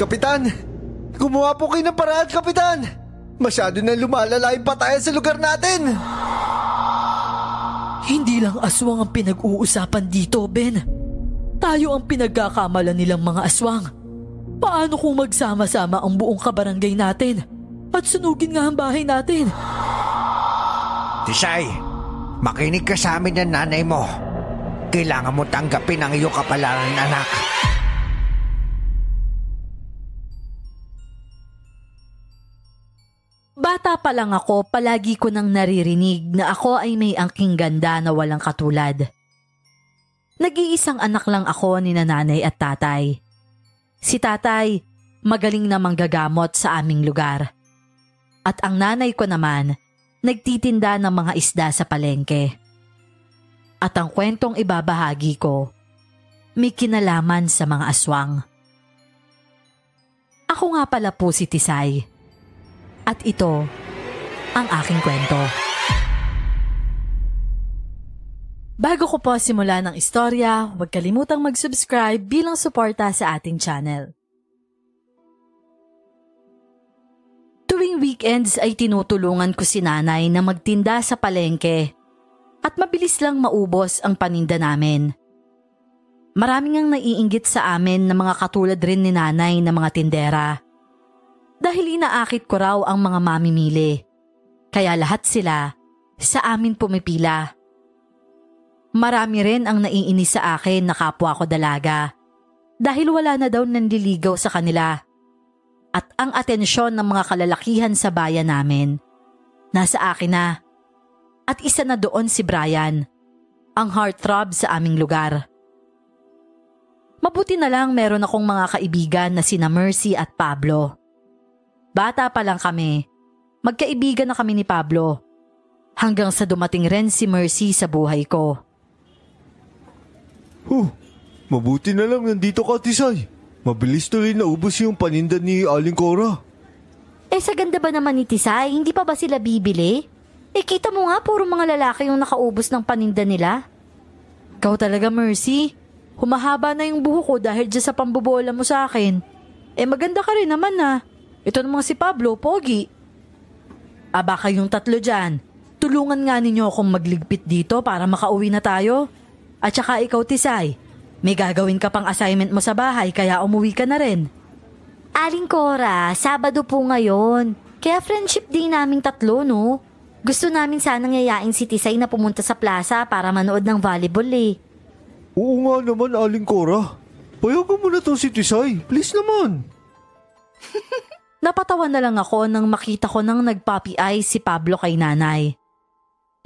Kapitan! Gumawa po kayo ng paraan, Kapitan! Masyado na lumalala yung patayan sa lugar natin! Hindi lang aswang ang pinag-uusapan dito, Ben. Tayo ang pinagkakamalan nilang mga aswang. Paano kung magsama-sama ang buong kabarangay natin at sunugin nga ang bahay natin? Tisay, makinig ka sa amin ng nanay mo. Kailangan mo tanggapin ang iyong kapalaran, anak. Bata pa lang ako, palagi ko nang naririnig na ako ay may angking ganda na walang katulad. Nag-iisang anak lang ako ni nanay at tatay. Si tatay, magaling na manggagamot sa aming lugar. At ang nanay ko naman, nagtitinda ng mga isda sa palengke. At ang kwentong ibabahagi ko, may kinalaman sa mga aswang. Ako nga pala po si Tisay. At ito ang aking kwento. Bago ko po simula ng istorya, huwag kalimutang mag-subscribe bilang suporta sa ating channel. Tuwing weekends ay tinutulungan ko si nanay na magtinda sa palengke at mabilis lang maubos ang paninda namin. Maraming ang naiinggit sa amin na mga katulad rin ni nanay na mga tindera. Dahil inaakit ko raw ang mga mamimili, kaya lahat sila sa amin pumipila. Marami rin ang naiinis sa akin na kapwa ko dalaga dahil wala na daw nanliligaw sa kanila. At ang atensyon ng mga kalalakihan sa bayan namin, nasa akin na. At isa na doon si Brian, ang heartthrob sa aming lugar. Mabuti na lang meron akong mga kaibigan na sina Mercy at Pablo. Bata pa lang kami, magkaibigan na kami ni Pablo, hanggang sa dumating rin si Mercy sa buhay ko. Mabuti na lang nandito ka, Tisay. Mabilis tuloy naubos yung paninda ni Aling Cora. Sa ganda ba naman ni Tisay, hindi pa ba sila bibili? Kita mo nga, puro mga lalaki yung nakaubos ng paninda nila. Ikaw talaga, Mercy. Humahaba na yung buho ko dahil dyan sa pambobola mo sa akin. Maganda ka rin naman na. Ito namang si Pablo, pogi. Aba kayong tatlo dyan. Tulungan nga ninyo akong magligpit dito para makauwi na tayo. At saka ikaw, Tisay, may gagawin ka pang assignment mo sa bahay kaya umuwi ka na rin. Aling Cora, Sabado po ngayon. Kaya friendship day naming tatlo, no? Gusto namin sanang yayain si Tisay na pumunta sa plaza para manood ng volleyball Oo nga naman, Aling Cora. Payagan mo na to si Tisay. Please naman. Napatawa na lang ako nang makita ko nang nagpuppy eyes si Pablo kay nanay.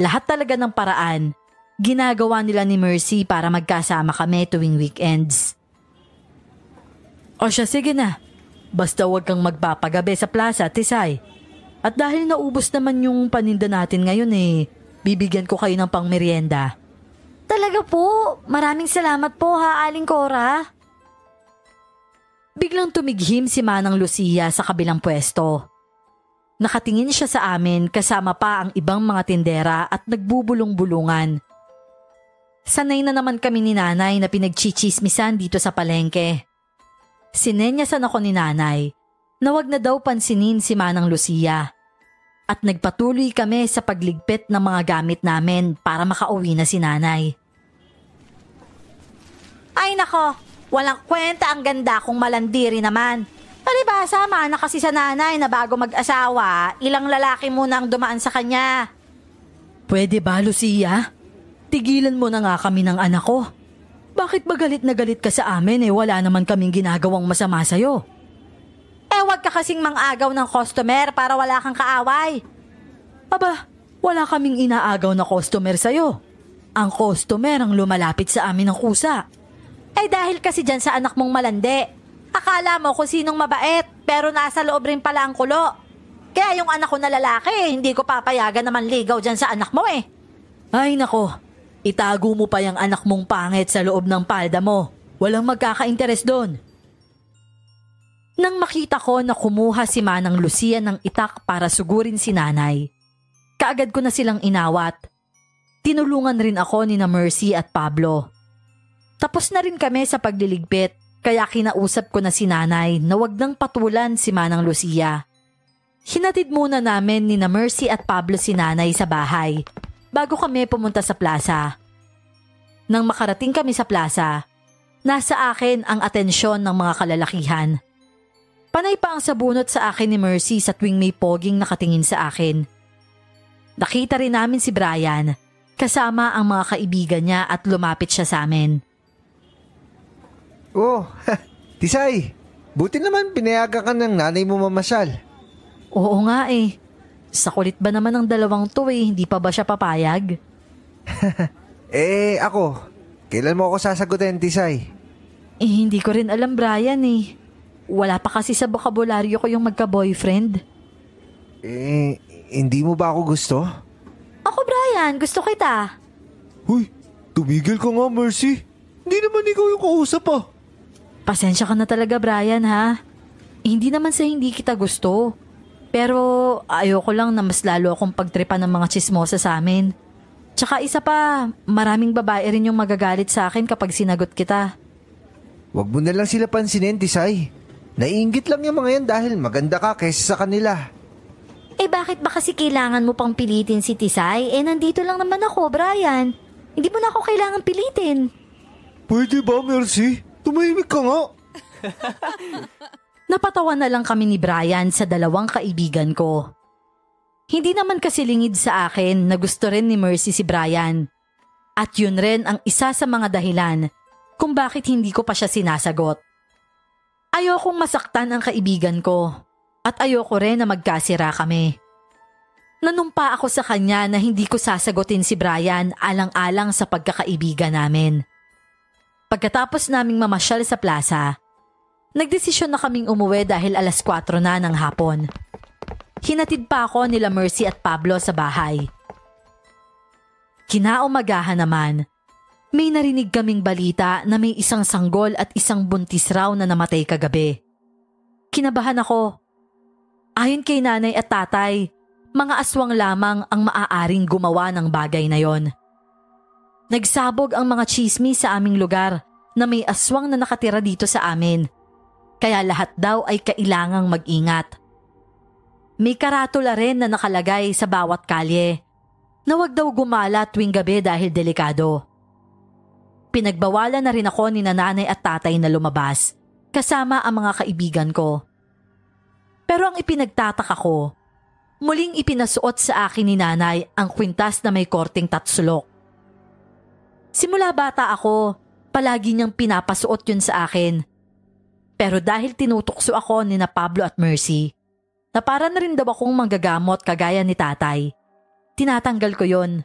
Lahat talaga ng paraan, ginagawa nila ni Mercy para magkasama kami tuwing weekends. O siya, sige na. Basta huwag kang magpapagabi sa plaza, Tisay. At dahil naubos naman yung paninda natin ngayon bibigyan ko kayo ng pangmeryenda. Talaga po? Maraming salamat po ha, Aling Cora. Biglang tumighim si Manang Lucia sa kabilang pwesto. Nakatingin siya sa amin kasama pa ang ibang mga tindera at nagbubulong-bulungan. Sanay na naman kami ni nanay na pinagchichismisan dito sa palengke. Sinenyasan ako ni nanay na wag na daw pansinin si Manang Lucia. At nagpatuloy kami sa pagligpit ng mga gamit namin para makauwi na si nanay. Ay nako! Walang kwenta ang ganda kung malandiri naman. Palibasa, mana kasi sa nanay na bago mag-asawa, ilang lalaki muna ang dumaan sa kanya. Pwede ba, Lucia? Tigilan mo na nga kami ng anak ko. Bakit ba galit na galit ka sa amin wala naman kaming ginagawang masama sa'yo? Wag ka kasing mang-agaw ng customer para wala kang kaaway. Aba, wala kaming inaagaw na customer sa'yo. Ang customer ang lumalapit sa amin ng kusa. Dahil kasi dyan sa anak mong malandi. Akala mo kung sinong mabait, pero nasa loob rin pala ang kulo. Kaya yung anak ko na lalaki, hindi ko papayagan na manligaw dyan sa anak mo Ay nako, itago mo pa yung anak mong pangit sa loob ng palda mo. Walang magkaka-interes doon. Nang makita ko na kumuha si Manang Lucia ng itak para sugurin si nanay, kaagad ko na silang inawat. Tinulungan rin ako ni na Mercy at Pablo. Tapos na rin kami sa pagliligpit Kaya kinausap ko na si nanay na wag nang patulan si Manang Lucia. Hinatid muna namin ni na Mercy at Pablo si nanay sa bahay bago kami pumunta sa plaza. Nang makarating kami sa plaza, nasa akin ang atensyon ng mga kalalakihan. Panay pa ang sabunot sa akin ni Mercy sa tuwing may poging nakatingin sa akin. Nakita rin namin si Brian kasama ang mga kaibigan niya at lumapit siya sa amin. Oh, Tisay, buti naman pinayagan ka ng nanay mo mamasyal. Oo nga eh. Sa kulit ba naman ng dalawang to eh, hindi pa ba siya papayag? Ako, kailan mo ako sasagutin, Tisay? Hindi ko rin alam, Brian eh. Wala pa kasi sa bokabularyo ko yung magka-boyfriend. Hindi mo ba ako gusto? Ako, Brian, gusto kita. Huy, tumigil ka nga, Mercy. Hindi naman ikaw yung kausap ah. Pasensya ka na talaga, Brian ha. Hindi naman sa hindi kita gusto. Pero ayoko lang na mas lalo akong pagtripan ng mga tsismosa sa amin. Tsaka isa pa, maraming babae rin yung magagalit sa akin kapag sinagot kita. Huwag mo na lang sila pansinin, Tisay. Naiinggit lang yung mga yan dahil maganda ka kaysa sa kanila. Bakit ba kasi kailangan mo pang pilitin si Tisay? Nandito lang naman ako, Brian. Hindi mo na ako kailangan pilitin. Pwede ba, Mercy? Tumahimik ka nga. Napatawa na lang kami ni Brian sa dalawang kaibigan ko. Hindi naman kasi lingid sa akin na gusto rin ni Mercy si Brian. At yun rin ang isa sa mga dahilan kung bakit hindi ko pa siya sinasagot. Ayokong masaktan ang kaibigan ko at ayoko rin na magkasira kami. Nanumpa ako sa kanya na hindi ko sasagutin si Brian alang-alang sa pagkakaibigan namin. Pagkatapos naming mamasyal sa plaza, nagdesisyon na kaming umuwi dahil 4:00 na ng hapon. Hinatid pa ako nila Mercy at Pablo sa bahay. Kinaumagahan naman, may narinig kaming balita na may isang sanggol at isang buntis raw na namatay kagabi. Kinabahan ako. Ayon kay nanay at tatay, mga aswang lamang ang maaaring gumawa ng bagay na yon. Nagsabog ang mga tsismis sa aming lugar na may aswang na nakatira dito sa amin. Kaya lahat daw ay kailangang mag-ingat. May karatula rin na nakalagay sa bawat kalye na wag daw gumala tuwing gabi dahil delikado. Pinagbawalan na rin ako ni nanay at tatay na lumabas kasama ang mga kaibigan ko. Pero ang ipinagtataka ko, muling ipinasuot sa akin ni nanay ang kwintas na may korting tatsulok. Simula bata ako, palagi niyang pinapasuot yun sa akin. Pero dahil tinutukso ako ni na Pablo at Mercy, na para na rin daw akong manggagamot kagaya ni tatay, tinatanggal ko yun.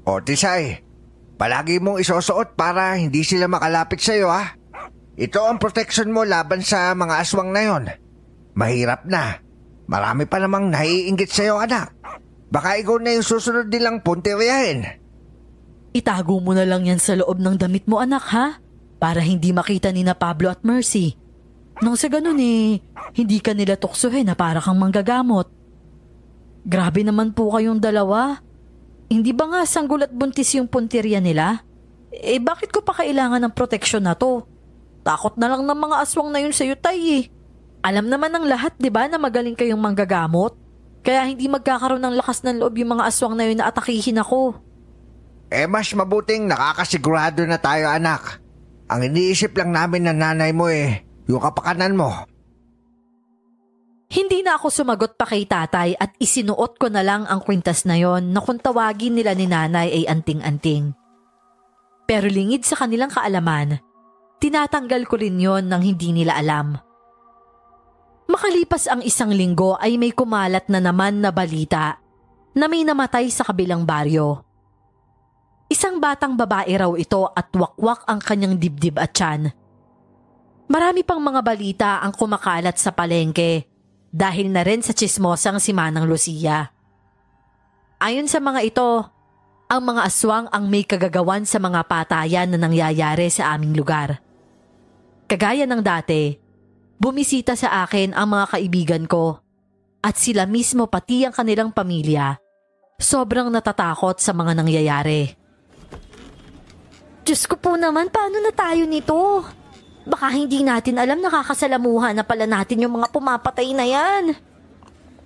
O Tisay, palagi mong isusuot para hindi sila makalapit sa'yo ha. Ito ang protection mo laban sa mga aswang na yon. Mahirap na. Marami pa namang naiinggit sa'yo anak. Baka ikaw na yung susunod nilang punteriyahin. Itago mo na lang yan sa loob ng damit mo anak ha, para hindi makita ni na Pablo at Mercy. Nang sa ganun hindi ka nila tuksuhin na para kang manggagamot. Grabe naman po kayong dalawa. Hindi ba nga sanggol at buntis yung punteriya nila? Bakit ko pa kailangan ng proteksyon na to? Takot na lang ng mga aswang na yun sa'yo tay. Alam naman ng lahat diba na magaling kayong manggagamot? Kaya hindi magkakaroon ng lakas ng loob yung mga aswang na yun na atakihin ako. Mas mabuting nakakasigurado na tayo anak. Ang iniisip lang namin ng nanay mo yung kapakanan mo. Hindi na ako sumagot pa kay tatay at isinuot ko na lang ang kwintas na yon na kung tawagin nila ni nanay ay anting-anting. Pero lingid sa kanilang kaalaman, tinatanggal ko rin yon nang hindi nila alam. Makalipas ang 1 linggo ay may kumalat na naman na balita na may namatay sa kabilang baryo. Isang batang babae raw ito at wakwak ang kanyang dibdib at tiyan. Marami pang mga balita ang kumakalat sa palengke dahil na rin sa tsismosang si Manang Lucia. Ayon sa mga ito, ang mga aswang ang may kagagawan sa mga patayan na nangyayari sa aming lugar. Kagaya ng dati, bumisita sa akin ang mga kaibigan ko at sila mismo pati ang kanilang pamilya sobrang natatakot sa mga nangyayari. Diyos ko po naman, paano na tayo nito? Baka hindi natin alam, nakakasalamuhan na pala natin yung mga pumapatay na yan.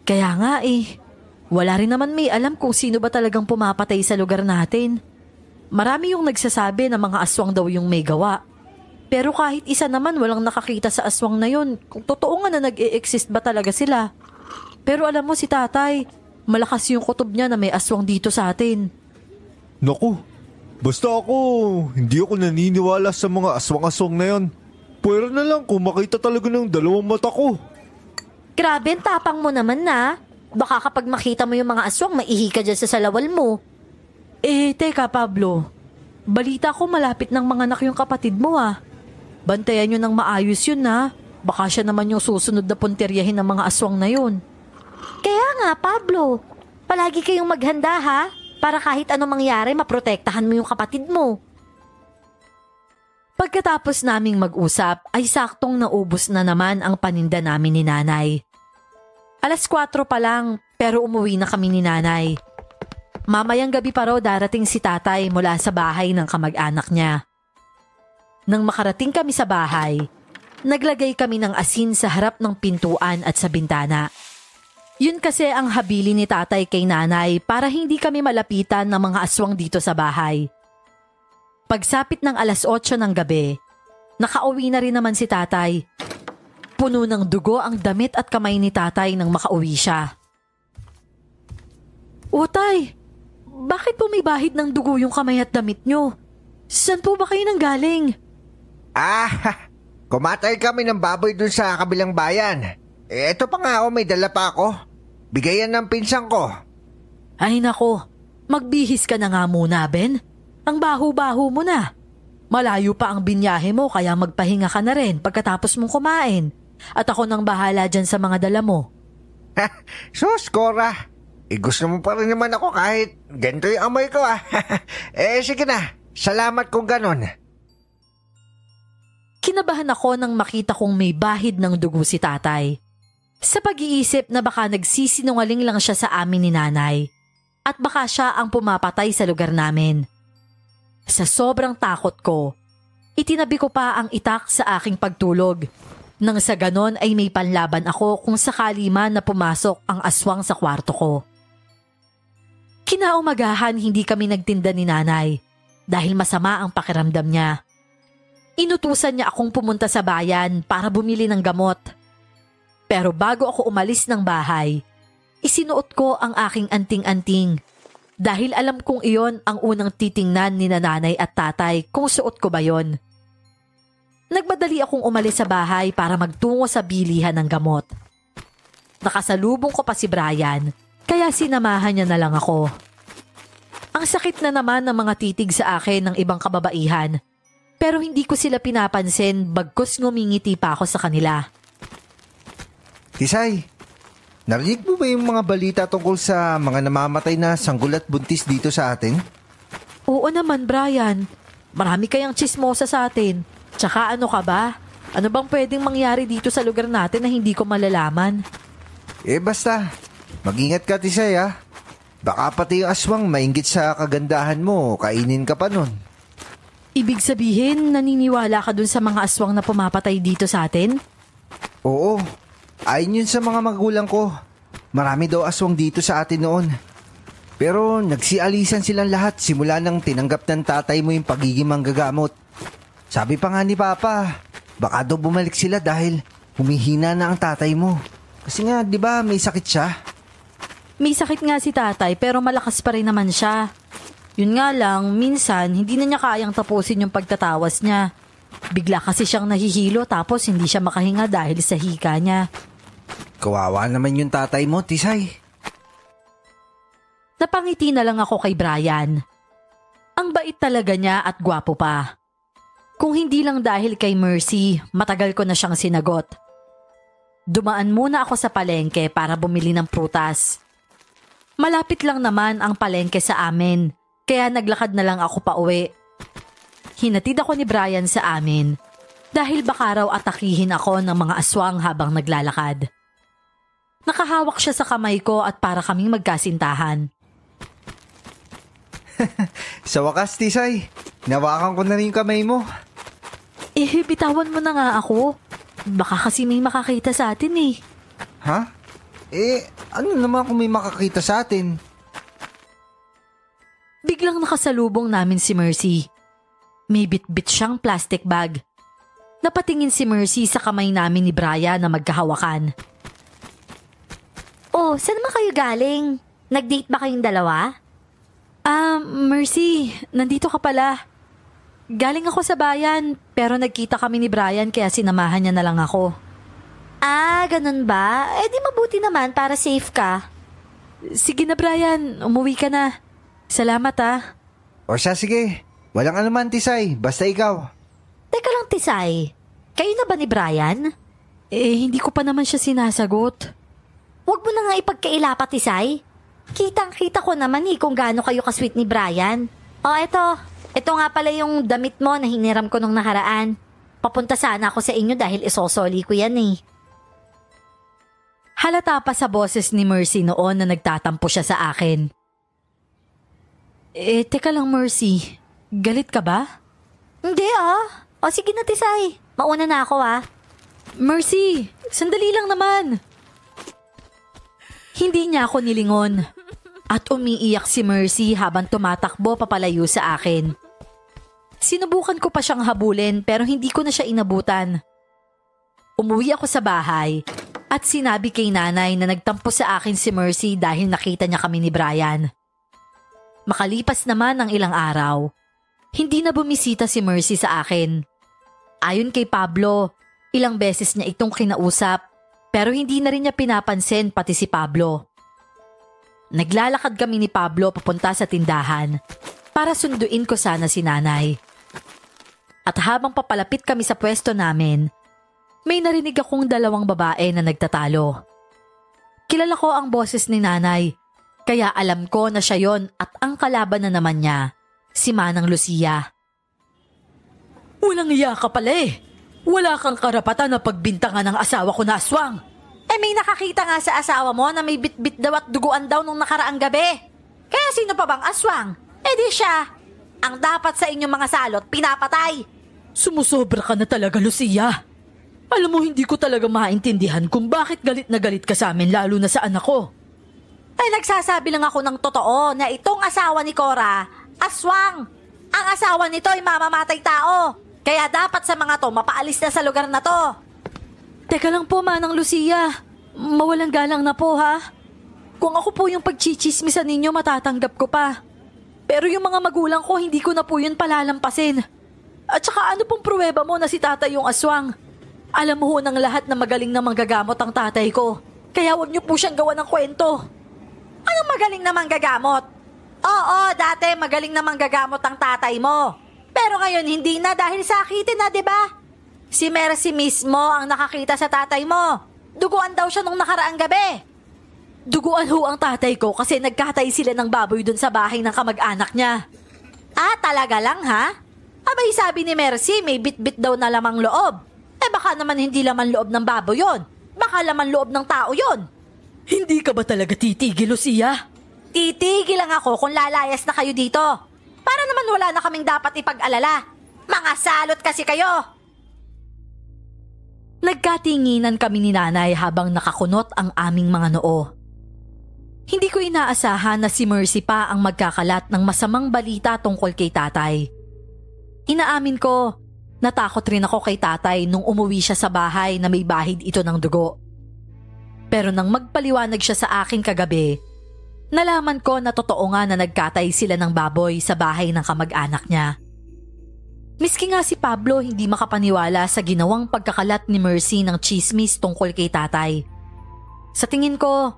Kaya nga wala rin naman may alam kung sino ba talagang pumapatay sa lugar natin. Marami yung nagsasabi na mga aswang daw yung may gawa. Pero kahit isa naman walang nakakita sa aswang na yun, kung totoo nga na nag-e-exist ba talaga sila. Pero alam mo si tatay, malakas yung kutob niya na may aswang dito sa atin. Naku, basta ako, hindi ako naniniwala sa mga aswang-aswang na yan. Pwera na lang kung makita talaga ng dalawang mata ko. Grabe, tapang mo naman na. Baka kapag makita mo yung mga aswang, maihi ka dyan sa salawal mo. Teka Pablo, balita ko malapit ng mga anak yung kapatid mo Bantayan nyo ng maayos yun Baka siya naman yung susunod na punteryahin ng mga aswang na yun. Kaya nga, Pablo, palagi kayong maghanda ha, para kahit anong mangyari, maprotektahan mo yung kapatid mo. Pagkatapos naming mag-usap ay saktong naubos na naman ang paninda namin ni nanay. 4:00 pa lang pero umuwi na kami ni nanay. Mamayang gabi pa raw darating si tatay mula sa bahay ng kamag-anak niya. Nang makarating kami sa bahay, naglagay kami ng asin sa harap ng pintuan at sa bintana. Yun kasi ang habili ni tatay kay nanay para hindi kami malapitan ng mga aswang dito sa bahay. Pagsapit ng 8:00 ng gabi, nakauwi na rin naman si tatay. Puno ng dugo ang damit at kamay ni tatay nang makauwi siya. O tay, bakit bumibahid ng dugo yung kamay at damit nyo? Saan po ba kayo nanggaling? Kumatay kami ng baboy dun sa kabilang bayan. Eto pa nga may dala pa ako. Bigayan ng pinsan ko. Ay nako, magbihis ka na nga muna, Ben. Ang baho-baho mo na. Malayo pa ang binyahe mo kaya magpahinga ka na rin pagkatapos mong kumain. At ako nang bahala dyan sa mga dala mo. Sus, Cora. Gusto mo pa rin naman ako kahit ganito yung amoy ko sige na, salamat kung ganon. Kinabahan ako nang makita kong may bahid ng dugo si tatay. Sa pag-iisip na baka nagsisinungaling lang siya sa amin ni nanay. At baka siya ang pumapatay sa lugar namin. Sa sobrang takot ko, itinabi ko pa ang itak sa aking pagtulog. Nang sa ganon ay may panlaban ako kung sakali man na pumasok ang aswang sa kwarto ko. Kinaumagahan hindi kami nagtinda ni nanay dahil masama ang pakiramdam niya. Inutusan niya akong pumunta sa bayan para bumili ng gamot. Pero bago ako umalis ng bahay, isinuot ko ang aking anting-anting dahil alam kong iyon ang unang titingnan ni nanay at tatay kung suot ko ba yon. Nagmadali akong umalis sa bahay para magtungo sa bilihan ng gamot. Nakasalubong ko pa si Brian, kaya sinamahan niya na lang ako. Ang sakit na naman ng mga titig sa akin ng ibang kababaihan, pero hindi ko sila pinapansin bagkus ngumingiti pa ako sa kanila. Tisay, narinig mo ba yung mga balita tungkol sa mga namamatay na sanggol at buntis dito sa atin? Oo naman, Brian. Marami kayang tsismosa sa atin. Tsaka ano ka ba? Ano bang pwedeng mangyari dito sa lugar natin na hindi ko malalaman? Basta, mag-ingat ka, Tisay Baka pati yung aswang mainggit sa kagandahan mo, kainin ka pa nun. Ibig sabihin, naniniwala ka dun sa mga aswang na pumapatay dito sa atin? Oo, ayon yun sa mga magulang ko. Marami daw aswang dito sa atin noon. Pero nagsialisan silang lahat simula nang tinanggap ng tatay mo yung pagiging manggagamot. Sabi pa nga ni Papa, baka daw bumalik sila dahil humihina na ang tatay mo. Kasi nga, di ba may sakit siya? May sakit nga si tatay pero malakas pa rin naman siya. Yun nga lang, minsan hindi na niya kayang tapusin yung pagtatawas niya. Bigla kasi siyang nahihilo tapos hindi siya makahinga dahil sa hika niya. Kawawa naman yung tatay mo, Tisay. Napangiti na lang ako kay Brian. Ang bait talaga niya at gwapo pa. Kung hindi lang dahil kay Mercy, matagal ko na siyang sinagot. Dumaan muna ako sa palengke para bumili ng prutas. Malapit lang naman ang palengke sa amin, kaya naglakad na lang ako pauwi. Hinatid ako ni Brian sa amin dahil baka raw atakihin ako ng mga aswang habang naglalakad. Nakahawak siya sa kamay ko at para kaming magkasintahan. Sa wakas, Tisay, Nawakan ko na rin yung kamay mo. Bitawan mo na nga ako. Baka kasi may makakita sa atin eh. Ha? Ano naman kung may makakita sa atin? Biglang nakasalubong namin si Mercy. May bit-bit siyang plastic bag. Napatingin si Mercy sa kamay namin ni Brian na magkahawakan. Oh, saan naman kayo galing? Nag-date ba kayong dalawa? Mercy, nandito ka pala. Galing ako sa bayan, pero nagkita kami ni Brian kaya sinamahan niya na lang ako. Ganun ba? Di mabuti naman para safe ka. Sige na Brian, umuwi ka na. Salamat O siya, sige. Walang anuman, Tisay. Basta ikaw. Teka lang, Tisay. Kayo na ba ni Brian? Hindi ko pa naman siya sinasagot. Huwag mo na nga ipagkaila pa, Tisay. Kitang-kita ko naman kung gaano kayo kasweet ni Brian. Eto. Ito nga pala yung damit mo na hiniram ko nung nakaraan. Papunta sana ako sa inyo dahil isosoli ko yan eh. Halata pa sa boses ni Mercy noon na nagtatampo siya sa akin. Teka lang Mercy, galit ka ba? Hindi O sige na Tisay, mauna na ako Mercy, sandali lang naman. Hindi niya ako nilingon. At umiiyak si Mercy habang tumatakbo papalayo sa akin. Sinubukan ko pa siyang habulin pero hindi ko na siya inabutan. Umuwi ako sa bahay at sinabi kay nanay na nagtampo sa akin si Mercy dahil nakita niya kami ni Brian. Makalipas naman ang ilang araw, hindi na bumisita si Mercy sa akin. Ayon kay Pablo, ilang beses niya itong kinausap pero hindi na rin niya pinapansin pati si Pablo. Naglalakad kami ni Pablo papunta sa tindahan para sunduin ko sana si nanay. At habang papalapit kami sa pwesto namin, may narinig akong dalawang babae na nagtatalo. Kilala ko ang boses ni nanay, kaya alam ko na siya yon at ang kalaban na naman niya, si Manang Lucia. Walang iya ka pala Wala kang karapatan na pagbintangan ng asawa ko na aswang. May nakakita nga sa asawa mo na may bit-bit daw at duguan daw nung nakaraang gabi. Kaya sino pa bang aswang? Di siya. Ang dapat sa inyong mga salot, pinapatay. Sumusobra ka na talaga, Lucia. Alam mo, hindi ko talaga maintindihan kung bakit galit na galit ka sa amin lalo na sa anak ko. Nagsasabi lang ako ng totoo na itong asawa ni Cora, aswang. Ang asawa nito ay mamamatay tao. Kaya dapat sa mga to, mapaalis na sa lugar na to. Teka lang po, Manang Lucia. Mawalang galang na po, ha? Kung ako po yung pagchichismisan ninyo, matatanggap ko pa. Pero yung mga magulang ko, hindi ko na po yun palalampasin. At saka ano pong pruweba mo na si tatay yung aswang? Alam mo ho ng lahat na magaling na manggagamot ang tatay ko. Kaya wag niyo po siyang gawa ng kwento. Anong magaling na manggagamot? Oo, dati magaling na manggagamot ang tatay mo. Pero ngayon hindi na dahil sakitin na, di ba? Si Mercy mismo ang nakakita sa tatay mo. Duguan daw siya nung nakaraang gabi. Duguan ho ang tatay ko kasi nagkatay sila ng baboy dun sa bahay ng kamag-anak niya. Talaga lang ha? Abay sabi ni Mercy may bit-bit daw na lamang loob. Baka naman hindi laman loob ng baboy yon. Baka laman loob ng tao yon. Hindi ka ba talaga titigil, Lucia? Titigil lang ako kung lalayas na kayo dito. Para naman wala na kaming dapat ipag-alala. Mga salot kasi kayo. Nagkatinginan kami ni nanay habang nakakunot ang aming mga noo. Hindi ko inaasahan na si Mercy pa ang magkakalat ng masamang balita tungkol kay tatay. Inaamin ko, natakot rin ako kay tatay nung umuwi siya sa bahay na may bahid ito ng dugo. Pero nang magpaliwanag siya sa akin kagabi, nalaman ko na totoo nga na nagkatay sila ng baboy sa bahay ng kamag-anak niya. Miski nga si Pablo hindi makapaniwala sa ginawang pagkakalat ni Mercy ng chismis tungkol kay tatay. Sa tingin ko,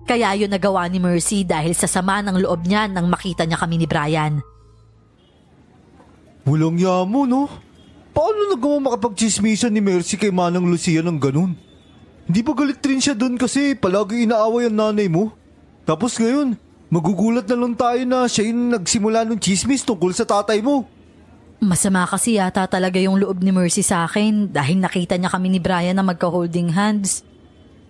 kaya yun nagawa ni Mercy dahil sa sama ng loob niya nang makita niya kami ni Brian. Walang yamo, no? Paano nagawa makapagchismisan ni Mercy kay Manang Lucia ng ganun? Hindi ba galit rin siya doon kasi palagi inaaway ang nanay mo? Tapos ngayon, magugulat na lang tayo na siya yung nagsimula ng chismis tungkol sa tatay mo. Masama kasi yata talaga yung loob ni Mercy sa akin dahil nakita niya kami ni Brian na magka-holding hands.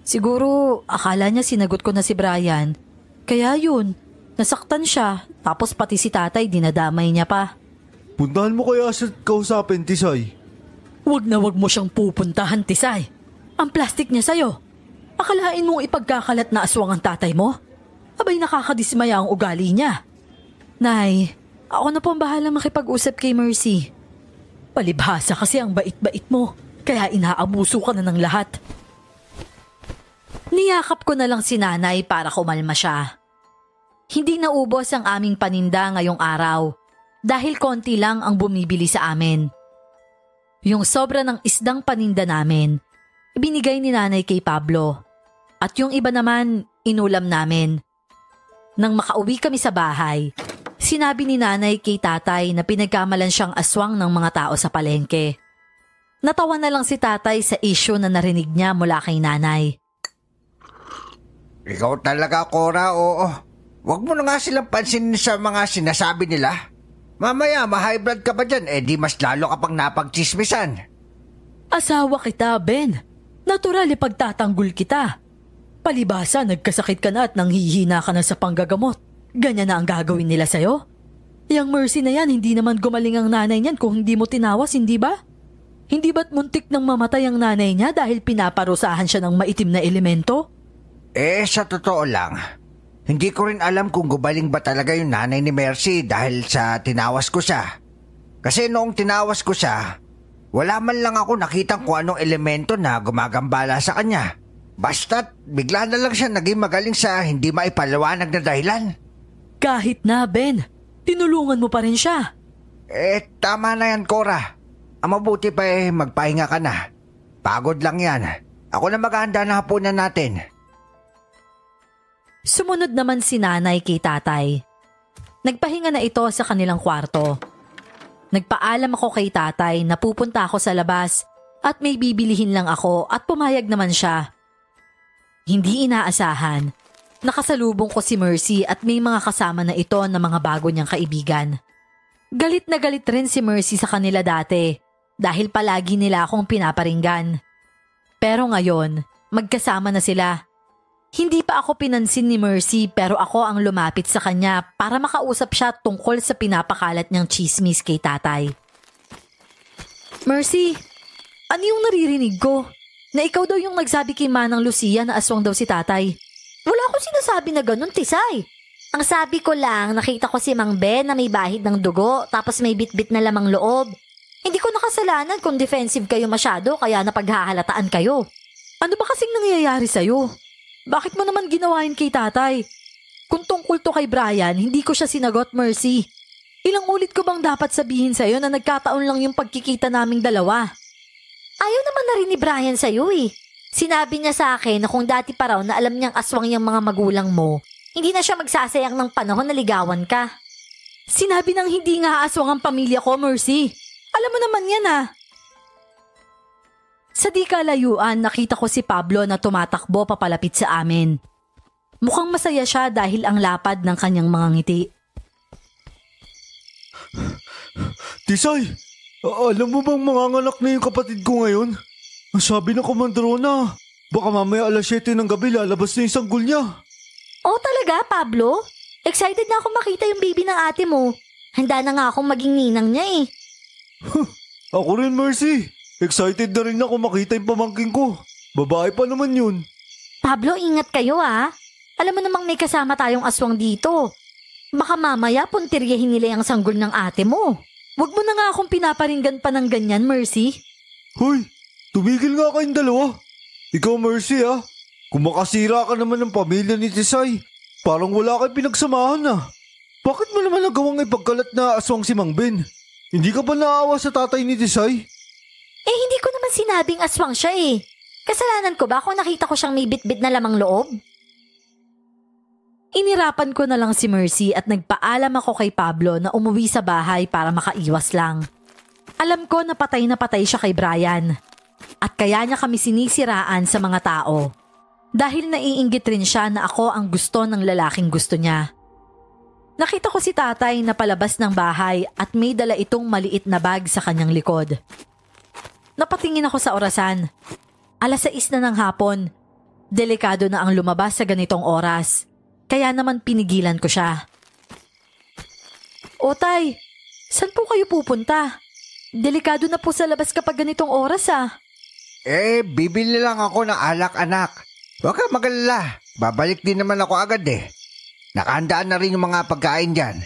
Siguro akala niya sinagot ko na si Brian. Kaya yun, nasaktan siya tapos pati si tatay dinadamay niya pa. Puntahan mo kaya siya at kausapin, Tisay. Wag na wag mo siyang pupuntahan, Tisay. Ang plastic niya sa'yo. Akalain mong ipagkakalat na aswang ang tatay mo? Abay nakakadismaya ang ugali niya. Nay, ako na po ang bahala makipag-usap kay Mercy. Palibhasa kasi ang bait-bait mo, kaya inaabuso ka na ng lahat. Niyakap ko na lang si nanay para kumalma siya. Hindi naubos ang aming paninda ngayong araw dahil konti lang ang bumibili sa amin. Yung sobra ng isdang paninda namin, ibinigay ni nanay kay Pablo. At yung iba naman, inulam namin. Nang makauwi kami sa bahay, sinabi ni nanay kay tatay na pinagkamalan siyang aswang ng mga tao sa palengke. Natawa na lang si tatay sa issue na narinig niya mula kay nanay. Ikaw talaga, Cora, oo. Huwag mo na nga silang pansinin sa mga sinasabi nila. Mamaya, ma-high blood ka pa dyan, di mas lalo ka pang napagchismisan. Asawa kita, Ben. Natural ipagtatanggol kita. Palibasa, nagkasakit ka na at nanghihina ka na sa panggagamot. Ganyan na ang gagawin nila sa'yo? Yang Mercy na yan, hindi naman gumaling ang nanay niyan kung hindi mo tinawas, hindi ba? Hindi ba't muntik nang mamatay ang nanay niya dahil pinaparusahan siya ng maitim na elemento? Sa totoo lang, hindi ko rin alam kung gumaling ba talaga yung nanay ni Mercy dahil sa tinawas ko siya. Kasi noong tinawas ko siya, wala man lang ako nakitang kung anong elemento na gumagambala sa kanya. Basta't bigla na lang siya naging magaling sa hindi maipaliwanag na dahilan. Kahit na, Ben. Tinulungan mo pa rin siya. Tama na yan, Cora. Ang mabuti pa magpahinga ka na. Pagod lang yan. Ako na maghahanda ng hapunan natin. Sumunod naman si nanay kay tatay. Nagpahinga na ito sa kanilang kwarto. Nagpaalam ako kay tatay na pupunta ako sa labas at may bibilihin lang ako at pumayag naman siya. Hindi inaasahan. Nakasalubong ko si Mercy at may mga kasama na ito na mga bago niyang kaibigan. Galit na galit rin si Mercy sa kanila dati dahil palagi nila akong pinaparinggan. Pero ngayon, magkasama na sila. Hindi pa ako pinansin ni Mercy pero ako ang lumapit sa kanya para makausap siya tungkol sa pinapakalat niyang chismis kay tatay. Mercy, ano yung naririnig ko? Na ikaw daw yung nagsabi kay Manang Lucia na aswang daw si tatay. Wala akong sinasabi na ganun, Tisay. Ang sabi ko lang, nakita ko si Mang Ben na may bahid ng dugo tapos may bit-bit na lamang loob. Hindi ko nakasalanan kung defensive kayo masyado kaya napaghahalataan kayo. Ano ba kasing nangyayari sa'yo? Bakit mo naman ginawain kay tatay? Kung tungkol to kay Brian, hindi ko siya sinagot, Mercy. Ilang ulit ko bang dapat sabihin sa'yo na nagkataon lang yung pagkikita naming dalawa? Ayaw naman na rin ni Brian sa'yo eh. Sinabi niya sa akin na kung dati pa raw na alam niyang aswang yung mga magulang mo, hindi na siya magsasayang ng panahon na ligawan ka. Sinabi nang hindi nga aswang ang pamilya ko, Mercy. Alam mo naman yan ah. Sa di kalayuan, nakita ko si Pablo na tumatakbo papalapit sa amin. Mukhang masaya siya dahil ang lapad ng kanyang mga ngiti. Tisay, alam mo bang manganganak na yung kapatid ko ngayon? Ang sabi ng komandrona, baka mamaya alas 7 ng gabi lalabas na yung sanggol niya. Oh talaga, Pablo? Excited na ako makita yung baby ng ate mo. Handa na nga akong maging ninang niya eh. Ako rin, Mercy. Excited na rin ako makita yung pamangking ko. Babae pa naman yun. Pablo, ingat kayo ah. Alam mo namang may kasama tayong aswang dito. Baka mamaya puntiryahin nila yung sanggol ng ate mo. Huwag mo na nga akong pinaparinggan pa ng ganyan, Mercy. Hoy, tumigil nga kayong dalawa. Ikaw, Mercy kung makasira ka naman ng pamilya ni Tisay, parang wala kang pinagsamahan Bakit mo naman nagawang ipagkalat na aswang si Mang Ben? Hindi ka ba naawa sa tatay ni Tisay? Hindi ko naman sinabing aswang siya eh. Kasalanan ko ba kung nakita ko siyang may bit-bit na lamang loob? Inirapan ko na lang si Mercy at nagpaalam ako kay Pablo na umuwi sa bahay para makaiwas lang. Alam ko na patay siya kay Brian. At kaya niya kami sinisiraan sa mga tao. Dahil naiinggit rin siya na ako ang gusto ng lalaking gusto niya. Nakita ko si tatay na palabas ng bahay at may dala itong maliit na bag sa kanyang likod. Napatingin ako sa orasan. 6:00 na ng hapon. Delikado na ang lumabas sa ganitong oras. Kaya naman pinigilan ko siya. O tay, Saan po kayo pupunta? Delikado na po sa labas kapag ganitong oras Bibili lang ako ng alak, anak. Huwag kang magalala. Babalik din naman ako agad Nakahandaan na rin yung mga pagkain dyan.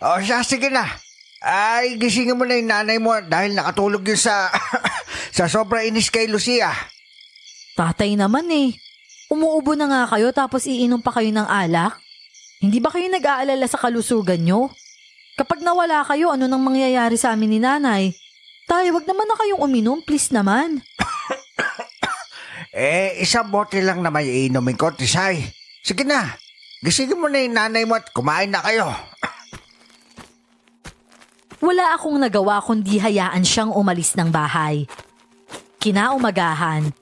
O siya, sige na. Ay, gisingin mo na yung nanay mo dahil nakatulog yun sa sa sobra inis kay Lucia. Tatay naman Umuubo na nga kayo tapos iinom pa kayo ng alak? Hindi ba kayo nag-aalala sa kalusugan nyo? Kapag nawala kayo, ano nang mangyayari sa amin ni nanay? Tay, wag naman na kayong uminom, please naman. Isang bote lang na may iinumin ko, Tisay. Sige na. Gisingin mo na yung nanay mo at kumain na kayo. Wala akong nagawa kundi hayaan siyang umalis ng bahay. Kinaumagahan,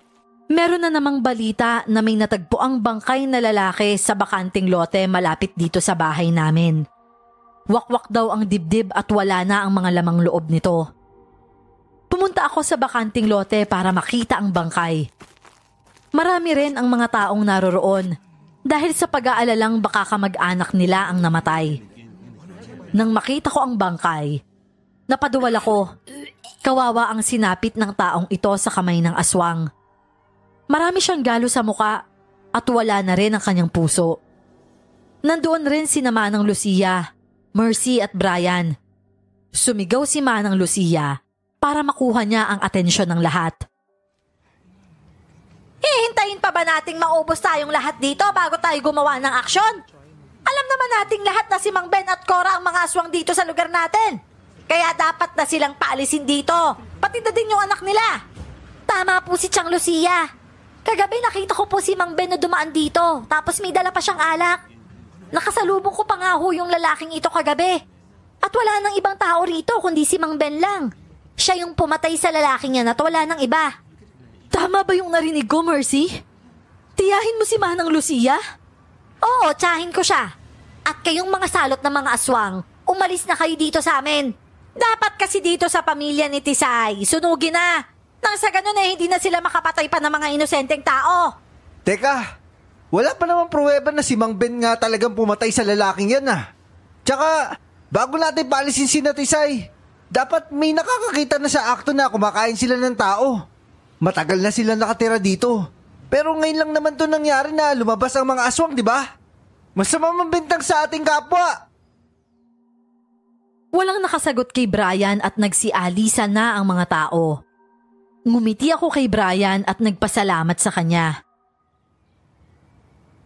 meron na namang balita na may natagpuang bangkay na lalaki sa bakanting lote malapit dito sa bahay namin. Wakwak daw ang dibdib at wala na ang mga lamang loob nito. Pumunta ako sa bakanting lote para makita ang bangkay. Marami rin ang mga taong naroroon dahil sa pag-aalalang baka kamag-anak nila ang namatay. Nang makita ko ang bangkay, napaduwal ako. Kawawa ang sinapit ng taong ito sa kamay ng aswang. Marami siyang galo sa muka at wala na rin ang kanyang puso. Nandoon rin si Manang Lucia, Mercy at Brian. Sumigaw si Manang Lucia para makuha niya ang atensyon ng lahat. Hihintayin pa ba nating maubos tayong lahat dito bago tayo gumawa ng aksyon? Alam naman nating lahat na si Mang Ben at Cora ang mga aswang dito sa lugar natin. Kaya dapat na silang paalisin dito. Pati na din yung anak nila. Tama po si Chang Lucia. Kagabi nakita ko po si Mang Ben na dumaan dito. Tapos may dala pa siyang alak. Nakasalubong ko pa nga ho yung lalaking ito kagabi. At wala nang ibang tao rito kundi si Mang Ben lang. Siya yung pumatay sa lalaking yan at wala nang iba. Tama ba yung narinig ko, Mercy? Tiyahin mo si Manang Lucia? Oo, tiyahin ko siya. At kayong mga salot na mga aswang, umalis na kayo dito sa amin. Dapat kasi dito sa pamilya ni Tisay, sunugin na. Nang sa ganun hindi na sila makapatay pa ng mga inosenteng tao. Teka, wala pa namang pruweba na si Mang Ben nga talagang pumatay sa lalaking yan Tsaka, bago natin paalisin si Tisay, dapat may nakakakita na sa akto na kumakain sila ng tao. Matagal na sila nakatira dito. Pero ngayon lang naman to nangyari na lumabas ang mga aswang, di ba? Masama mambintang sa ating kapwa. Walang nakasagot kay Brian at nagsialisa na ang mga tao. Ngumiti ako kay Brian at nagpasalamat sa kanya.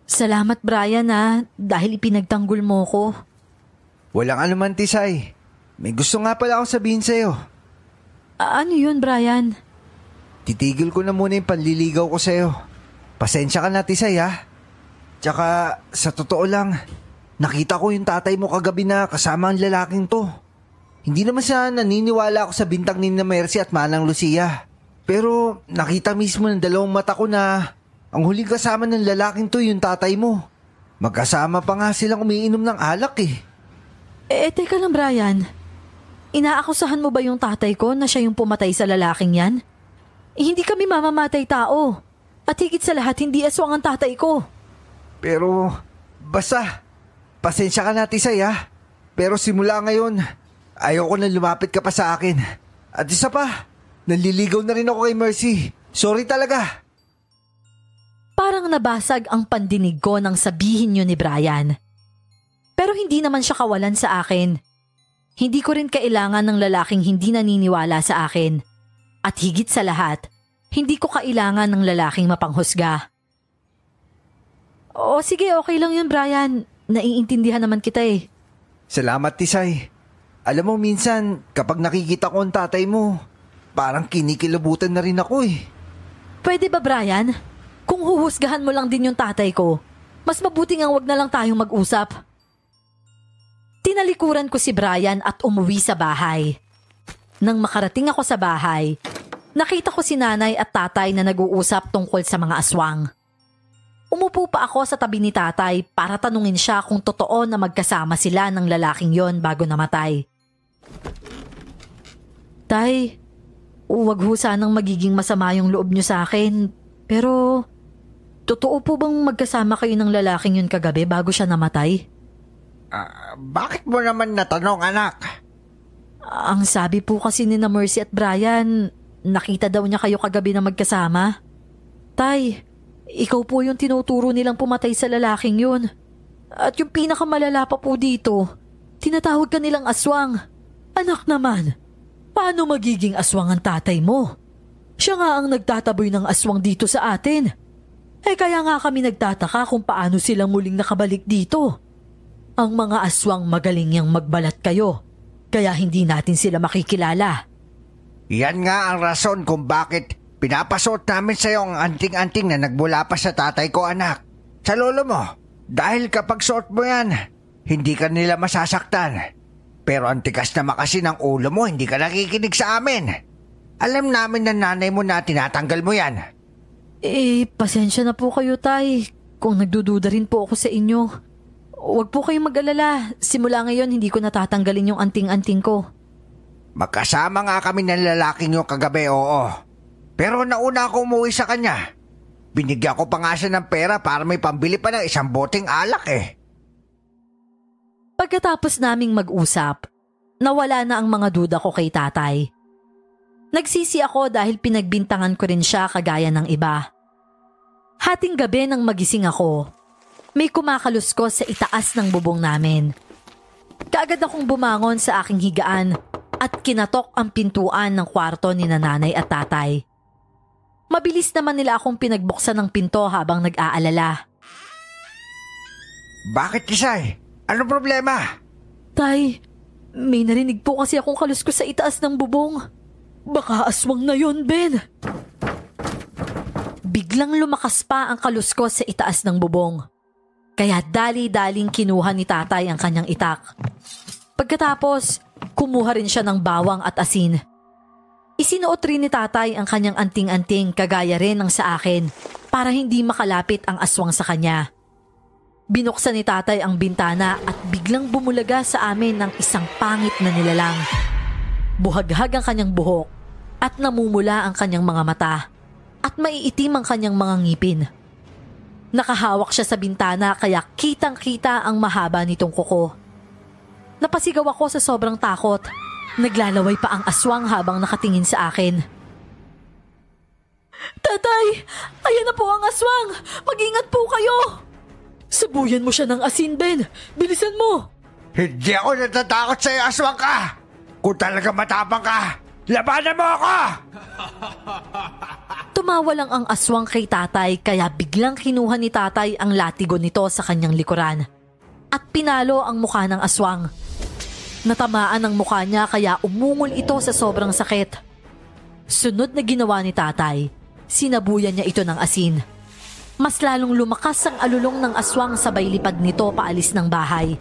Salamat Brian dahil ipinagtanggol mo ko. Walang anuman, Tisay. May gusto nga pala akong sabihin sa'yo. Ano yun, Brian? Titigil ko na muna yung panliligaw ko sa'yo. Pasensya ka na, Tisay Tsaka, sa totoo lang, nakita ko yung tatay mo kagabi na kasama ang lalaking to. Hindi naman siya naniniwala ako sa bintang ni Mercy at Manang Lucia. Pero nakita mismo ng dalawang mata ko na ang huling kasama ng lalaking to yung tatay mo. Magkasama pa nga silang umiinom ng alak Teka lang Brian. Inaakusahan mo ba yung tatay ko na siya yung pumatay sa lalaking yan? Hindi kami mamamatay tao. At higit sa lahat, hindi aswang ang tatay ko. Pero, basta, pasensya ka na, Tisay Pero simula ngayon, ayoko na lumapit ka pa sa akin. At isa pa, nanliligaw na rin ako kay Mercy. Sorry talaga. Parang nabasag ang pandinig ko nang sabihin yun ni Brian. Pero hindi naman siya kawalan sa akin. Hindi ko rin kailangan ng lalaking hindi naniniwala sa akin. At higit sa lahat, hindi ko kailangan ng lalaking mapanghusga. O sige, okay lang yun Brian. Naiintindihan naman kita Salamat, Tisay. Alam mo minsan, kapag nakikita ko ang tatay mo, parang kinikilabutan na rin ako Pwede ba Brian? Kung huhusgahan mo lang din yung tatay ko, mas mabuting ang wag na lang tayong mag-usap. Tinalikuran ko si Brian at umuwi sa bahay. Nang makarating ako sa bahay, nakita ko si nanay at tatay na nag-uusap tungkol sa mga aswang. Umupo pa ako sa tabi ni tatay para tanungin siya kung totoo na magkasama sila ng lalaking yon bago namatay. Tay, huwag ho sanang magiging masama yung loob niyo sa akin, pero totoo po bang magkasama kayo ng lalaking yun kagabi bago siya namatay? Bakit mo naman natanong, anak? Ang sabi po kasi ni na Mercy at Brian, nakita daw niya kayo kagabi na magkasama. Tay, ikaw po yung tinuturo nilang pumatay sa lalaking yun. At yung pinakamalala pa po dito, tinatawag ka nilang aswang. Anak naman, paano magiging aswang ang tatay mo? Siya nga ang nagtataboy ng aswang dito sa atin. Kaya nga kami nagtataka kung paano sila muling nakabalik dito. Ang mga aswang magaling yang magbalat kayo, kaya hindi natin sila makikilala. Yan nga ang rason kung bakit pinapasuot namin sa iyo ang anting-anting na nagmula pa sa tatay ko, anak. Sa lolo mo. Dahil kapag suot mo yan, hindi ka nila masasaktan. Pero ang tigas naman kasi ng ulo mo, hindi ka nakikinig sa amin. Alam namin na nanay mo na tinatanggal mo yan. Pasensya na po kayo, tay. Kung nagdududa rin po ako sa inyo. Huwag po kayong mag-alala. Simula ngayon, hindi ko natatanggalin yung anting-anting ko. Magkasama nga kami ng lalaking yung kagabi, oo. Pero nauna ako umuwi sa kanya. Binigyan ko pa nga siya ng pera para may pambili pa ng isang boteng alak eh. Pagkatapos naming mag-usap, nawala na ang mga duda ko kay tatay. Nagsisi ako dahil pinagbintangan ko rin siya kagaya ng iba. Hating gabi nang magising ako, may kumakaluskos sa itaas ng bubong namin. Kaagad akong bumangon sa aking higaan at kinatok ang pintuan ng kwarto ni nanay at tatay. Mabilis naman nila akong pinagbuksan ng pinto habang nag-aalala. Bakit, Tisay? Ano problema? Tay, may narinig po kasi akong kaluskos sa itaas ng bubong. Baka aswang na yon, Ben. Biglang lumakas pa ang kaluskos sa itaas ng bubong. Kaya dali-daling kinuha ni tatay ang kanyang itak. Pagkatapos, kumuha rin siya ng bawang at asin. Isinuot rin ni tatay ang kanyang anting-anting kagaya rin ng sa akin para hindi makalapit ang aswang sa kanya. Binuksan ni tatay ang bintana at biglang bumulaga sa amin ng isang pangit na nilalang. Buhaghag ang kanyang buhok at namumula ang kanyang mga mata at maiitim ang kanyang mga ngipin. Nakahawak siya sa bintana kaya kitang-kita ang mahaba nitong kuko. Napasigaw ako sa sobrang takot. Naglalaway pa ang aswang habang nakatingin sa akin. Tatay! Ayan na po ang aswang! Mag-ingat po kayo! Sabuyan mo siya ng asin, Ben! Bilisan mo! Hindi ako natatakot sa'yo, aswang ka! Kung talaga matapang ka, labanan mo ako! Tumawa lang ang aswang kay tatay kaya biglang kinuha ni tatay ang latigo nito sa kanyang likuran. At pinalo ang mukha ng aswang. Natamaan ang mukha niya kaya umungol ito sa sobrang sakit. Sunod na ginawa ni tatay, sinabuyan niya ito ng asin. Mas lalong lumakas ang alulong ng aswang sabay lipad nito paalis ng bahay.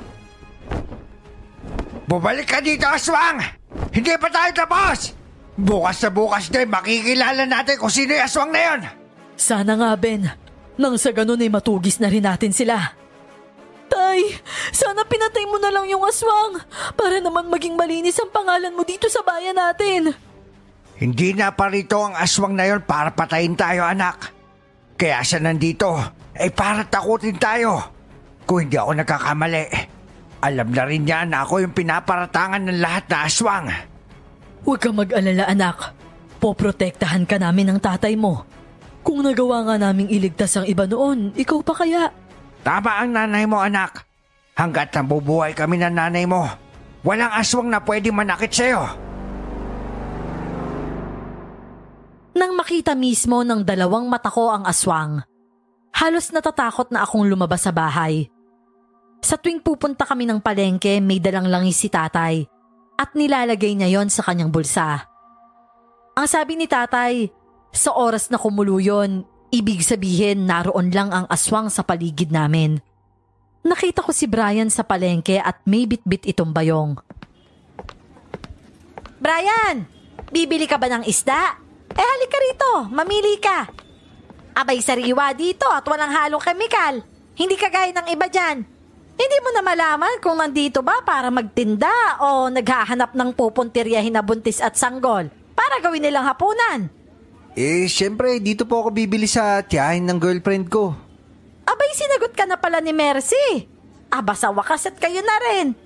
Bumalik ka dito, aswang! Hindi pa tayo tapos! Bukas na bukas din, makikilala natin kung sino yung aswang na yun! Sana nga, Ben. Nang sa ganun ay matugis na rin natin sila. Tay, sana pinatay mo na lang yung aswang para naman maging malinis ang pangalan mo dito sa bayan natin. Hindi na pa rito ang aswang na yun para patayin tayo, anak. Kaya siya nandito ay para takutin tayo. Kung hindi ako nagkakamali, alam na rin niya na ako yung pinaparatangan ng lahat na aswang. Huwag kang mag-alala, anak. Poprotektahan ka namin ng tatay mo. Kung nagawa nga naming iligtas ang iba noon, ikaw pa kaya? Tama ang nanay mo, anak. Hanggat nabubuhay kami ng nanay mo, walang aswang na pwede manakit sa'yo. Nang makita mismo ng dalawang mata ko ang aswang, halos natatakot na akong lumabas sa bahay. Sa tuwing pupunta kami ng palengke, may dalang langis si tatay at nilalagay niya yon sa kanyang bulsa. Ang sabi ni tatay, sa oras na kumulo yun, ibig sabihin naroon lang ang aswang sa paligid namin. Nakita ko si Brian sa palengke at may bitbit itong bayong. Brian, bibili ka ba ng isda? Halika rito, mamili ka. Abay, sariwa dito at walang halong kemikal. Hindi kagaya ng iba dyan. Hindi mo na malaman kung nandito ba para magtinda o naghahanap ng pupuntiryahin na buntis at sanggol para gawin nilang hapunan. Siyempre, dito po ako bibili sa tiyahin ng girlfriend ko. Abay, sinagot ka na pala ni Mercy. Aba sa wakas at kayo na rin.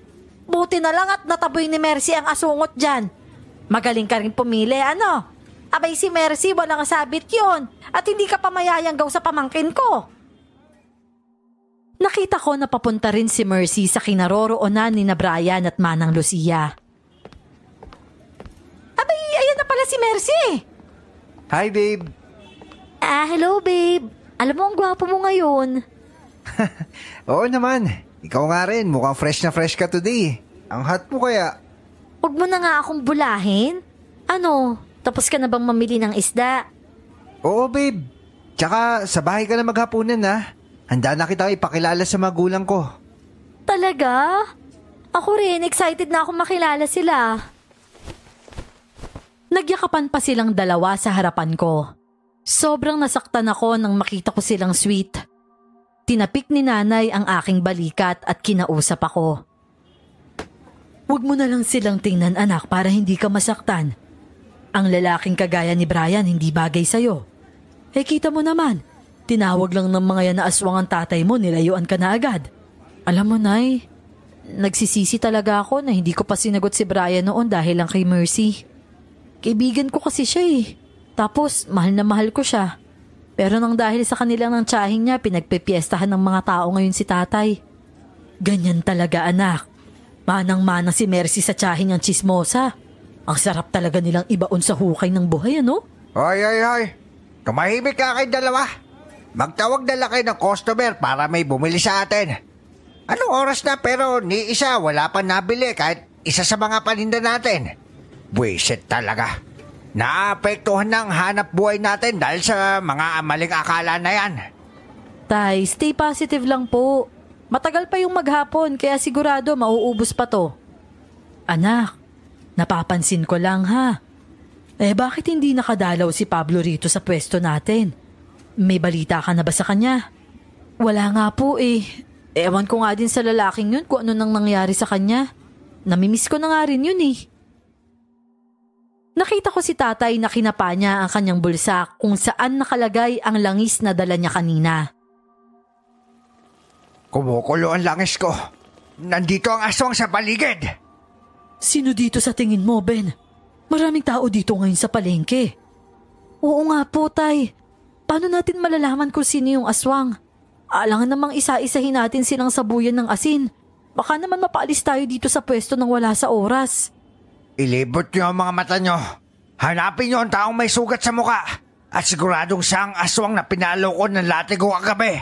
Buti na lang at nataboy ni Mercy ang asungot dyan. Magaling ka rin pumili, ano? Abay si Mercy, walang kasabit yun. At hindi ka pa mayayanggaw sa pamangkin ko. Nakita ko na papunta rin si Mercy sa kinaroroonan ni na Brian at Manang Lucia. Abay, ayan na pala si Mercy. Hi, babe. Hello babe. Alam mo, ang gwapo mo ngayon. Oo naman. Ikaw nga rin, mukhang fresh na fresh ka today. Ang hot mo kaya. Huwag mo na nga akong bulahin. Ano, tapos ka na bang mamili ng isda? Oo, babe. Tsaka sa bahay ka na maghapunan, ha? Handa na kita ipakilala sa magulang ko. Talaga? Ako rin, excited na akong makilala sila. Nagyakapan pa silang dalawa sa harapan ko. Sobrang nasaktan ako nang makita ko silang sweet. Tinapik ni nanay ang aking balikat at kinausap ako. Huwag mo na lang silang tingnan anak para hindi ka masaktan. Ang lalaking kagaya ni Brian hindi bagay sa'yo. Kita mo naman, tinawag lang ng mga yan na aswang ang tatay mo, nilayuan ka na agad. Alam mo nay, nagsisisi talaga ako na hindi ko pa sinagot si Brian noon dahil lang kay Mercy. Kaibigan ko kasi siya eh. Tapos mahal na mahal ko siya. Pero nang dahil sa kanila ng tsahin niya, pinagpipiestahan ng mga tao ngayon si tatay. Ganyan talaga anak. Manang-manang si Mercy sa tsahin niyang chismosa. Ang sarap talaga nilang ibaon sa hukay ng buhay, ano? Hoy. Tumahimik ka kayo dalawa. Magtawag na lang kayo ng customer para may bumili sa atin. Anong oras na pero ni isa wala pa nabili kahit isa sa mga paninda natin. Buwisit talaga. Naapektuhan ng hanap buhay natin dahil sa mga maling akala na yan. Tay, stay positive lang po. Matagal pa yung maghapon kaya sigurado mauubos pa to. Anak, napapansin ko lang ha. Bakit hindi nakadalaw si Pablo rito sa pwesto natin? May balita ka na ba sa kanya? Wala nga po eh. Ewan ko nga din sa lalaking yun kung ano nang nangyari sa kanya. Namimiss ko na nga rin yun eh. Nakita ko si tatay na kinapa niya ang kanyang bulsa kung saan nakalagay ang langis na dala niya kanina. Kumukulo ang langis ko. Nandito ang aswang sa paligid. Sino dito sa tingin mo, Ben? Maraming tao dito ngayon sa palengke. Oo nga po, tay. Paano natin malalaman kung sino yung aswang? Alangan namang isa-isahin natin silang sabuyan ng asin. Baka naman mapaalis tayo dito sa pwesto nang wala sa oras. Ilibot niyo ang mga mata niyo. Hanapin niyo ang taong may sugat sa muka. At siguradong siya ang aswang na pinalo ko ng latigo kagabi.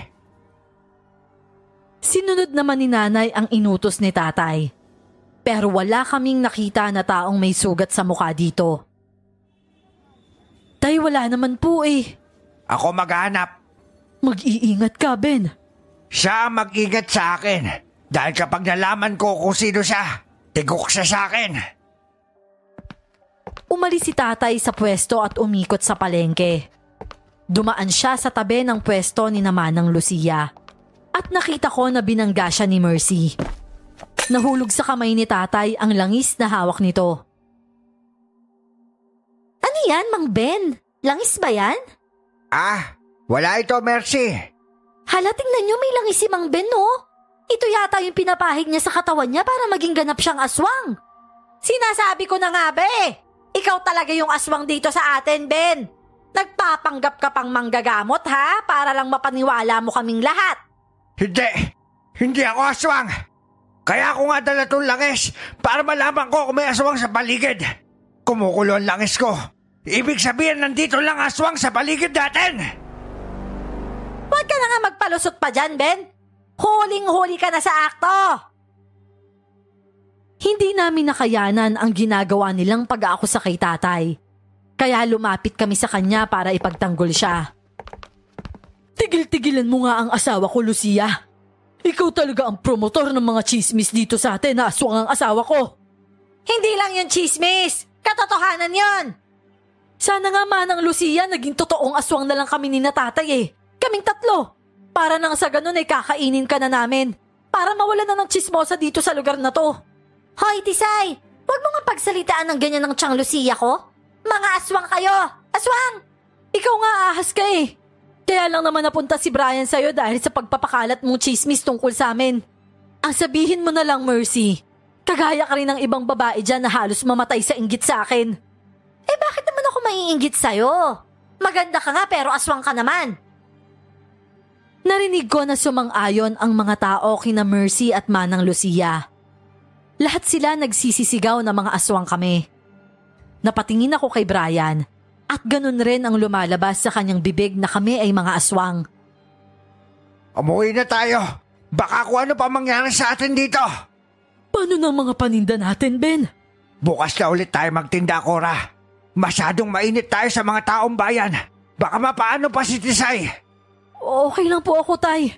Sinunod naman ni nanay ang inutos ni tatay. Pero wala kaming nakita na taong may sugat sa mukha dito. Tay, wala naman po eh. Ako maghanap. Mag-iingat ka, Ben. Siya ang mag-ingat sa akin. Dahil kapag nalaman ko kung sino siya, tigok siya sa akin. Umalis si tatay sa pwesto at umikot sa palengke. Dumaan siya sa tabi ng pwesto ni Manang Lucia. At nakita ko na binangga siya ni Mercy. Nahulog sa kamay ni tatay ang langis na hawak nito. Ano yan, Mang Ben? Langis ba yan? Wala ito, Mercy. Hala, tingnan niyo, may langis si Mang Ben, no? Ito yata yung pinapahid niya sa katawan niya para maging ganap siyang aswang. Sinasabi ko na nga, be. Ikaw talaga yung aswang dito sa atin, Ben. Nagpapanggap ka pang manggagamot, ha? Para lang mapaniwala mo kaming lahat. Hindi ako aswang. Kaya ako nga dala itong langis para malaman ko kung may aswang sa paligid. Kumukulo ang langis ko. Ibig sabihin nandito lang aswang sa paligid natin. Huwag ka na nga magpalusot pa dyan, Ben. Huling-huli ka na sa akto. Hindi namin nakayanan ang ginagawa nilang pag-aakusa kay tatay. Kaya lumapit kami sa kanya para ipagtanggol siya. Tigil-tigilan mo nga ang asawa ko, Lucia. Ikaw talaga ang promotor ng mga chismis dito sa atin na aswang ang asawa ko. Hindi lang yun chismis. Katotohanan yun. Sana nga Manang Lucia, naging totoong aswang na lang kami ni na tatay eh. Kaming tatlo. Para nang sa ganun ay kakainin ka na namin. Para mawala na ng chismosa dito sa lugar na to. Hoy, Tisay! Huwag mo nga pagsalitaan ng ganyan ng tiyang Lucia ko. Mga aswang kayo! Aswang! Ikaw nga ahas ka eh. Kaya lang naman napunta si Brian sa'yo dahil sa pagpapakalat mong chismis tungkol sa amin. Ang sabihin mo na lang, Mercy. Kagaya ka rin ng ibang babae dyan na halos mamatay sa inggit sa akin. Eh bakit naman ako maiinggit sa'yo? Maganda ka nga pero aswang ka naman. Narinig ko na sumang-ayon ang mga tao kina Mercy at Manang Lucia. Lahat sila nagsisisigaw na mga aswang kami. Napatingin ako kay Brian at ganun rin ang lumalabas sa kanyang bibig na kami ay mga aswang. Umuwi na tayo. Baka kung ano pa mangyari sa atin dito. Paano ng mga paninda natin, Ben? Bukas na ulit tayo magtinda, Cora. Masyadong mainit tayo sa mga taong bayan. Baka mapaano pa si Tisay. Okay lang po ako, Tay.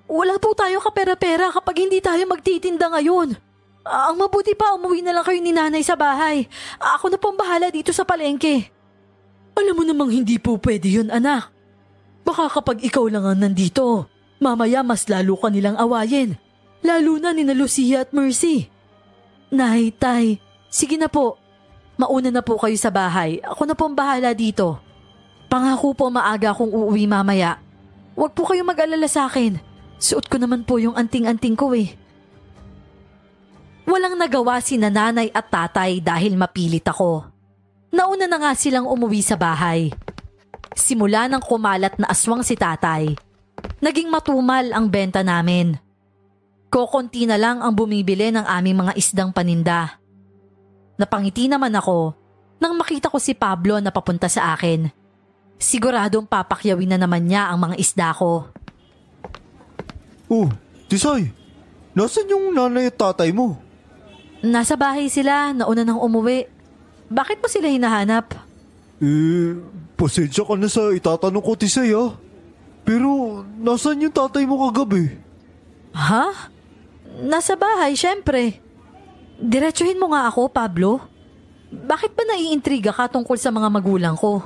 Wala po tayo kapera-pera kapag hindi tayo magtitinda ngayon. Ang mabuti pa, umuwi na lang kayo ni Nanay sa bahay. Ako na pong bahala dito sa palengke. Alam mo namang hindi po pwede yun, anak. Baka kapag ikaw lang ang nandito, mamaya mas lalo ka nilang awayin. Lalo na ni Lucia at Mercy. Nay, Tay, sige na po. Mauna na po kayo sa bahay. Ako na pong bahala dito. Pangako po maaga akong uuwi mamaya. Huwag po kayo mag-alala sa akin. Suot ko naman po yung anting-anting ko eh. Walang nagawa si nanay at tatay dahil mapilit ako. Nauna na nga silang umuwi sa bahay. Simula nang kumalat na aswang si tatay, naging matumal ang benta namin. Kokonti na lang ang bumibili ng aming mga isdang paninda. Napangiti naman ako nang makita ko si Pablo na papunta sa akin. Siguradong papakyawin na naman niya ang mga isda ko. Oh, Tisay, nasan yung nanay at tatay mo? Nasa bahay sila, nauna nang umuwi. Bakit mo sila hinahanap? Pasensya ka na sa itatanong ko, Tisay ha. Pero nasan yung tatay mo kagabi? Ha? Nasa bahay, syempre. Diretsuhin mo nga ako, Pablo. Bakit ba naiintriga ka tungkol sa mga magulang ko?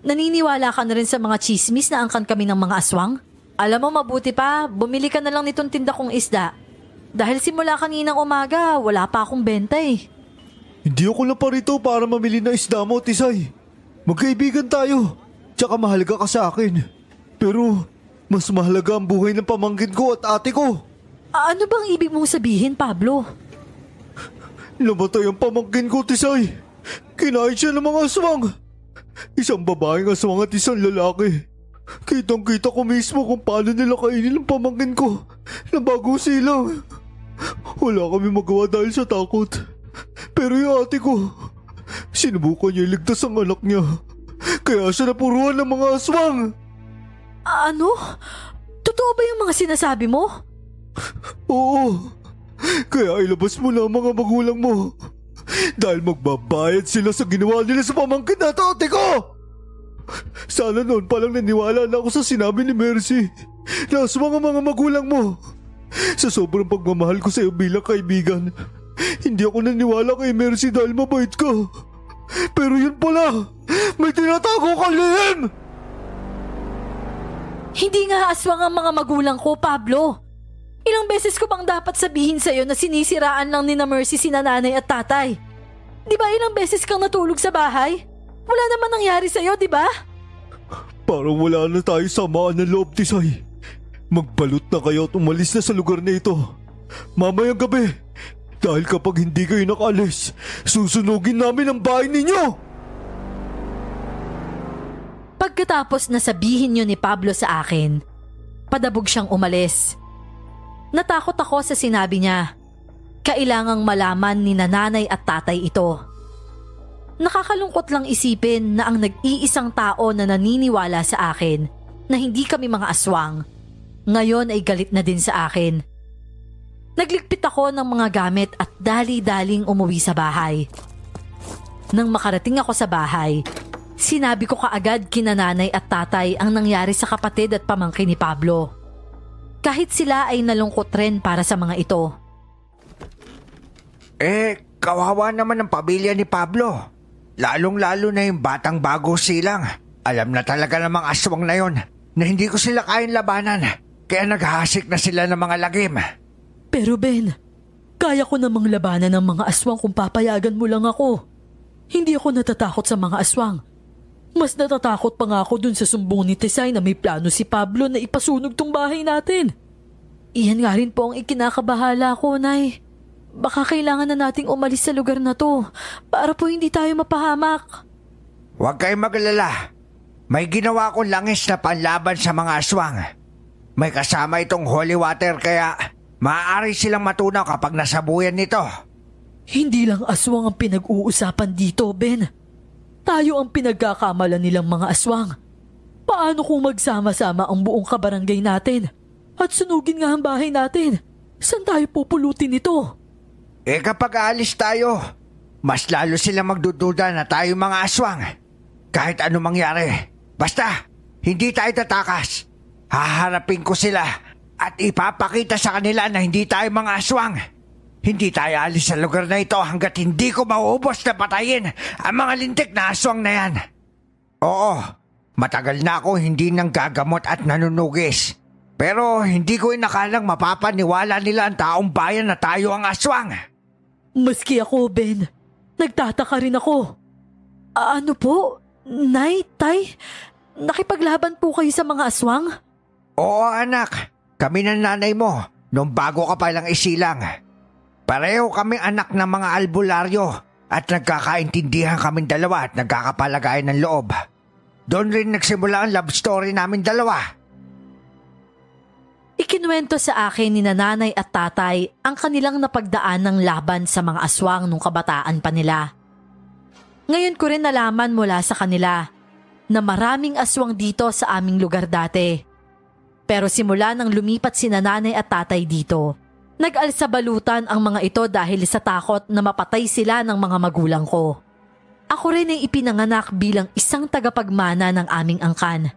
Naniniwala ka na rin sa mga chismis na angkan kami ng mga aswang? Alam mo, mabuti pa, bumili ka na lang nitong tinda kong isda. Dahil simula kaninang umaga, wala pa akong benta eh. Hindi ako na parito para mamili na isda mo, Tisay. Magkaibigan tayo. Tsaka mahalaga ka sa akin. Pero mas mahalaga ang buhay ng pamangkin ko at ate ko. Ano bang ibig mong sabihin, Pablo? Namatay ang pamangkin ko, Tisay. Kinain siya ng mga aswang. Isang babaeng aswang at isang lalaki. Kitang-kita ko mismo kung paano nila kainin ang pamangkin ko na bago silang. Wala kami magawa dahil sa takot. Pero yung ate ko, sinubukan niya iligtas ang anak niya. Kaya siya napuruan ng mga aswang. Ano? Totoo ba yung mga sinasabi mo? Oo. Kaya ilabas mo na ang mga magulang mo. Dahil magbabayad sila sa ginawa nila sa pamangkin at ate ko. Sana noon palang naniwala na ako sa sinabi ni Mercy na aswang ang mga magulang mo. Sa sobrang pagmamahal ko sa iyo bilang kaibigan, hindi ako naniwala kay Mercy dahil mabait ka. Pero yun pala, may tinatago kang lihim! Hindi nga aswang ang mga magulang ko, Pablo. Ilang beses ko bang dapat sabihin sa'yo na sinisiraan lang ni na Mercy sina nanay at tatay? Di ba ilang beses kang natulog sa bahay? Wala naman nangyari sa'yo, di ba? Parang wala na tayo samaan ng loob, Tisay. Magbalot na kayo at umalis na sa lugar na ito. Mamayang gabi. Dahil kapag hindi kayo nakaalis, susunugin namin ang bahay ninyo! Pagkatapos na sabihin niyo ni Pablo sa akin, padabog siyang umalis. Natakot ako sa sinabi niya. Kailangang malaman ni nanay at tatay ito. Nakakalungkot lang isipin na ang nag-iisang tao na naniniwala sa akin na hindi kami mga aswang, ngayon ay galit na din sa akin. Nagligpit ako ng mga gamit at dali-daling umuwi sa bahay. Nang makarating ako sa bahay, sinabi ko kaagad kina nanay at tatay ang nangyari sa kapatid at pamangkin ni Pablo. Kahit sila ay nalungkot rin para sa mga ito. Kawawa naman ang pamilya ni Pablo. Lalong-lalo na yung batang bago silang. Alam na talaga ng mga aswang na yon na hindi ko sila kayang labanan. Kaya naghahasik na sila ng mga lagim. Pero Ben, kaya ko namang labanan ng mga aswang kung papayagan mo lang ako. Hindi ako natatakot sa mga aswang. Mas natatakot pa nga ako dun sa sumbong ni Tisay na may plano si Pablo na ipasunog tong bahay natin. Iyan nga rin po ang ikinakabahala ko, Nay. Baka kailangan na nating umalis sa lugar na to para po hindi tayo mapahamak. Huwag kayong magalala. May ginawa kong langis na panlaban sa mga aswang. May kasama itong holy water kaya maaari silang matunaw kapag nasabuyan nito. Hindi lang aswang ang pinag-uusapan dito, Ben. Tayo ang pinagkakamalan nilang mga aswang. Paano kung magsama-sama ang buong kabarangay natin at sunugin nga ang bahay natin? Saan tayo pupulutin ito? Kapag aalis tayo, mas lalo silang magdududa na tayo mga aswang. Kahit ano mangyari, basta hindi tayo tatakas. Haharapin ko sila at ipapakita sa kanila na hindi tayo mga aswang. Hindi tayo alis sa lugar na ito hanggat hindi ko mauubos na patayin ang mga lintik na aswang na yan. Oo, matagal na ako hindi nang gagamot at nanunugis. Pero hindi ko inakalang mapapaniwala nila ang taong bayan na tayo ang aswang. Maski ako, Ben. Nagtataka rin ako. Ano po? Nay, Tay? Nakipaglaban po kayo sa mga aswang? Oo anak, kami ng nanay mo nung bago ka palang isilang. Pareho kami anak ng mga albularyo at nagkakaintindihan kaming dalawa at nagkakapalagayan ng loob. Doon rin nagsimula ang love story namin dalawa. Ikinuwento sa akin ni nanay at tatay ang kanilang napagdaan ng laban sa mga aswang nung kabataan pa nila. Ngayon ko rin nalaman mula sa kanila na maraming aswang dito sa aming lugar dati. Pero simula nang lumipat si nanay at tatay dito, nag-alsabalutan ang mga ito dahil sa takot na mapatay sila ng mga magulang ko. Ako rin ay ipinanganak bilang isang tagapagmana ng aming angkan.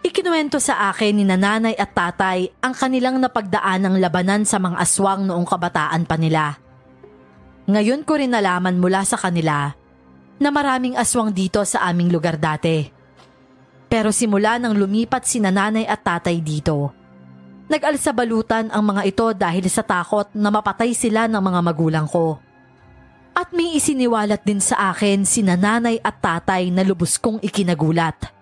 Ikinuwento sa akin ni nanay at tatay ang kanilang napagdaan ng labanan sa mga aswang noong kabataan pa nila. Ngayon ko rin nalaman mula sa kanila na maraming aswang dito sa aming lugar dati. Pero simula nang lumipat si nanay at tatay dito, nag-alsabalutan ang mga ito dahil sa takot na mapatay sila ng mga magulang ko. At may isiniwalat din sa akin si nanay at tatay na lubos kong ikinagulat.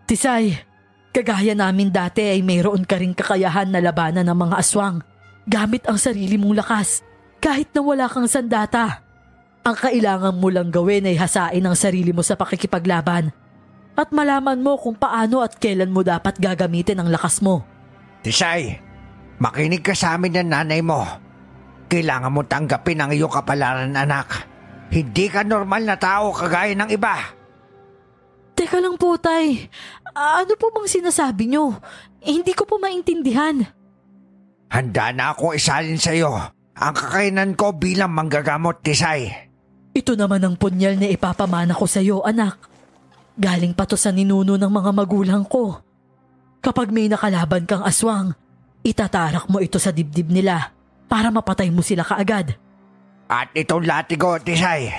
Tisay, kagaya namin dati ay mayroon ka ring kakayahan na labanan ng mga aswang gamit ang sarili mong lakas kahit na wala kang sandata. Ang kailangan mo lang gawin ay hasain ang sarili mo sa pakikipaglaban at malaman mo kung paano at kailan mo dapat gagamitin ang lakas mo. Tisay, makinig ka sa amin ng nanay mo. Kailangan mo tanggapin ang iyong kapalaran, anak. Hindi ka normal na tao kagaya ng iba. Teka lang po, Tay. Ano po bang sinasabi nyo? Hindi ko po maintindihan. Handa na akong isalin sa iyo ang kakayanan ko bilang manggagamot, Tisay. Ito naman ang punyal na ipapamana ko sa iyo, anak. Galing pa to sa ninuno ng mga magulang ko. Kapag may nakalaban kang aswang, itatarak mo ito sa dibdib nila para mapatay mo sila kaagad. At itong latigo, Tisay.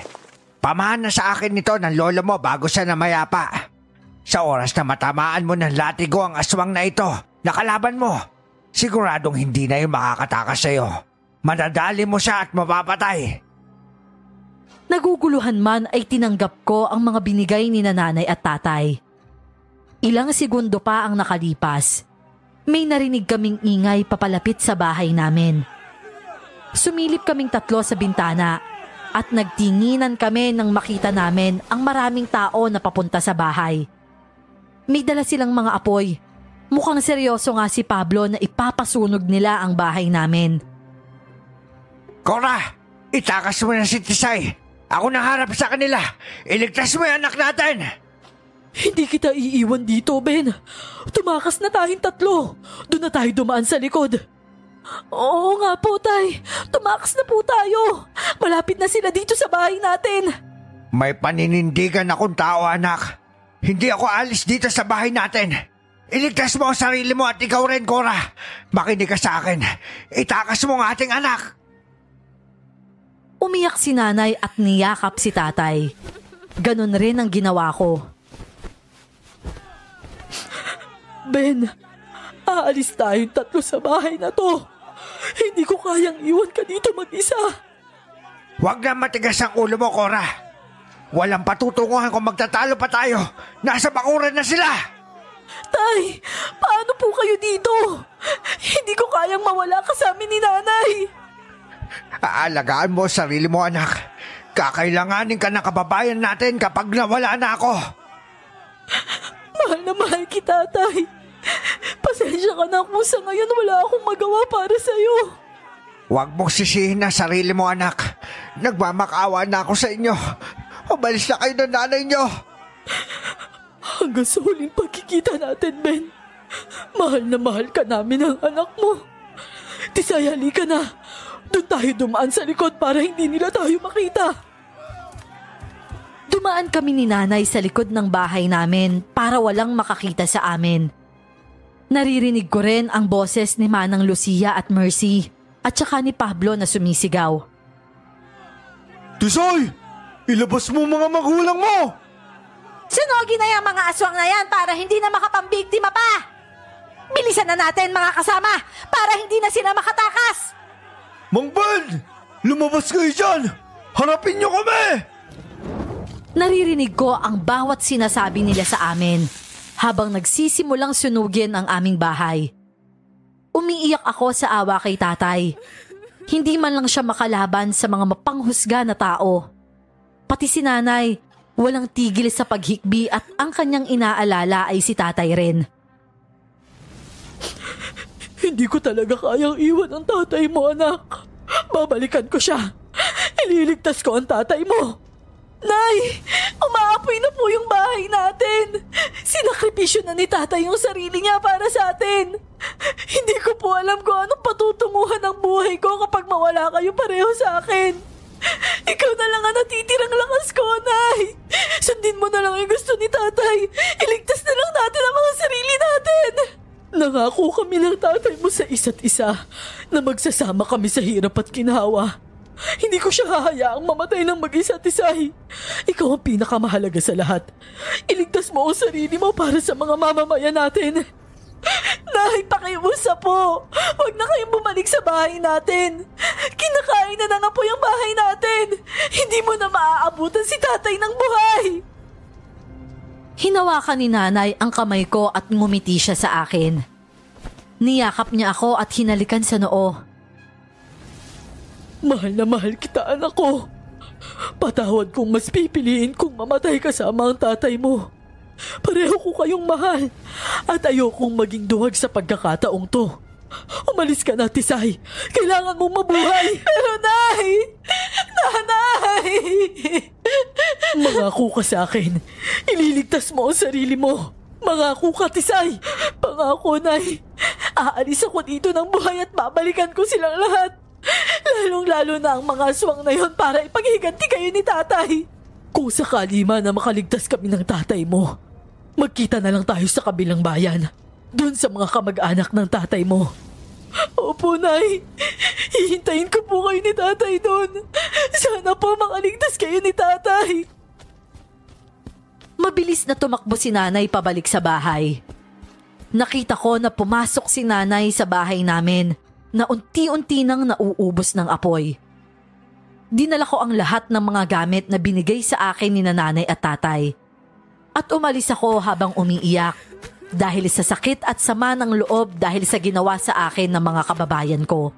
Pamana sa akin nito ng lolo mo bago siya namayapa. Sa oras na matamaan mo ng latigo ang aswang na ito, nakalaban mo, siguradong hindi na yung makakatakas sa iyo. Madadali mo siya at mapapatay. Naguguluhan man ay tinanggap ko ang mga binigay ni nanay at tatay. Ilang segundo pa ang nakalipas. May narinig kaming ingay papalapit sa bahay namin. Sumilip kaming tatlo sa bintana at nagtinginan kami nang makita namin ang maraming tao na papunta sa bahay. May dala silang mga apoy. Mukhang seryoso nga si Pablo na ipapasunog nila ang bahay namin. Cora, itakas mo na si Tisay. Ako nang harap sa kanila. Iligtas mo yung anak natin. Hindi kita iiwan dito, Ben. Tumakas na tayong tatlo. Doon na tayo dumaan sa likod. Oo nga po, Tay. Tumakas na po tayo. Malapit na sila dito sa bahay natin. May paninindigan akong tao, anak. Hindi ako alis dito sa bahay natin. Iligtas mo ang sarili mo at ikaw rin, Cora. Makinig ka sa akin. Itakas mo ang ating anak. Umiyak si nanay at niyakap si tatay. Ganon rin ang ginawa ko. Ben, aalis tayong tatlo sa bahay na to. Hindi ko kayang iwan ka dito mag-isa. Huwag na matigas ang ulo mo, Cora. Walang patutunguhan kung magtatalo pa tayo. Nasa bakuran na sila. Tay, paano po kayo dito? Hindi ko kayang mawala kasama ni nanay. Aalagaan mo ang sarili mo, anak. Kakailanganin ka ng kababayan natin kapag nawala na ako. Mahal na mahal kita, Tay. Pasensya ka na kung sa ngayon wala akong magawa para sa'yo. Huwag mong sisihin na sarili mo, anak. Nagmamakaawa na ako sa inyo. Umalis na kayo ng nanay nyo. Hanggang sa huling pagkikita natin, Ben. Mahal na mahal ka namin ng anak mo. Tisay, halika na. Doon tayo dumaan sa likod para hindi nila tayo makita. Dumaan kami ni nanay sa likod ng bahay namin para walang makakita sa amin. Naririnig ko rin ang boses ni Manang Lucia at Mercy at saka ni Pablo na sumisigaw. Tisay! Ilabas mo mga magulang mo! Sunogin na yung mga aswang na yan para hindi na makapambiktima pa! Bilisan na natin mga kasama para hindi na sila makatakas! Mang Ben! Lumabas kayo dyan! Harapin niyo kami! Naririnig ko ang bawat sinasabi nila sa amin habang nagsisimulang sunugin ang aming bahay. Umiiyak ako sa awa kay tatay. Hindi man lang siya makalaban sa mga mapanghusga na tao. Pati si nanay, walang tigil sa paghikbi at ang kanyang inaalala ay si tatay rin. Hindi ko talaga kayang iwan ang tatay mo, anak. Babalikan ko siya. Ililigtas ko ang tatay mo. Nay, umaapoy na po yung bahay natin. Sinakripisyo na ni tatay yung sarili niya para sa atin. Hindi ko po alam kung anong patutunguhan ng buhay ko kapag mawala kayo pareho sa akin. Ikaw na lang ang natitirang lakas ko, Nay. Sundin mo na lang yung gusto ni tatay. Iligtas na lang natin ang mga sarili natin. Nangako kami ng tatay mo sa isa't isa na magsasama kami sa hirap at ginhawa. Hindi ko siya hahayaang mamatay ng mag-isa, Tisay. Ikaw ang pinakamahalaga sa lahat. Iligtas mo ang sarili mo para sa mga mamamayan natin. Nay, pakiusap po. Huwag na kayong bumalik sa bahay natin. Kinakain na nga po yung bahay natin. Hindi mo na maaabutan si tatay ng buhay. Hinawakan ni nanay ang kamay ko at ngumiti siya sa akin. Niyakap niya ako at hinalikan sa noo. Mahal na mahal kita, anak ko. Patawad kung mas pipiliin kung mamatay kasama ang tatay mo. Pareho ko kayong mahal at ayokong maging duwag sa pagkakataong to. Umalis ka na, Tisay. Kailangan mong mabuhay. Pero Nay! Nanay! Mangako ka sa akin. Ililigtas mo ang sarili mo. Mangako ka, Tisay. Pangako, Nay. Aalis ako dito ng buhay at babalikan ko silang lahat. Lalong-lalo na ang mga aswang na yon para ipaghiganti kayo ni tatay. Kung sakali man na makaligtas kami ng tatay mo, magkita na lang tayo sa kabilang bayan. Doon sa mga kamag-anak ng tatay mo. Opo, Nay. Hihintayin ko po kayo ni tatay doon. Sana po makaligtas kayo ni tatay. Mabilis na tumakbo si nanay pabalik sa bahay. Nakita ko na pumasok si nanay sa bahay namin na unti-unti nang nauubos ng apoy. Dinala ko ang lahat ng mga gamit na binigay sa akin ni nanay at tatay. At umalis ako habang umiiyak dahil sa sakit at sama ng loob dahil sa ginawa sa akin ng mga kababayan ko.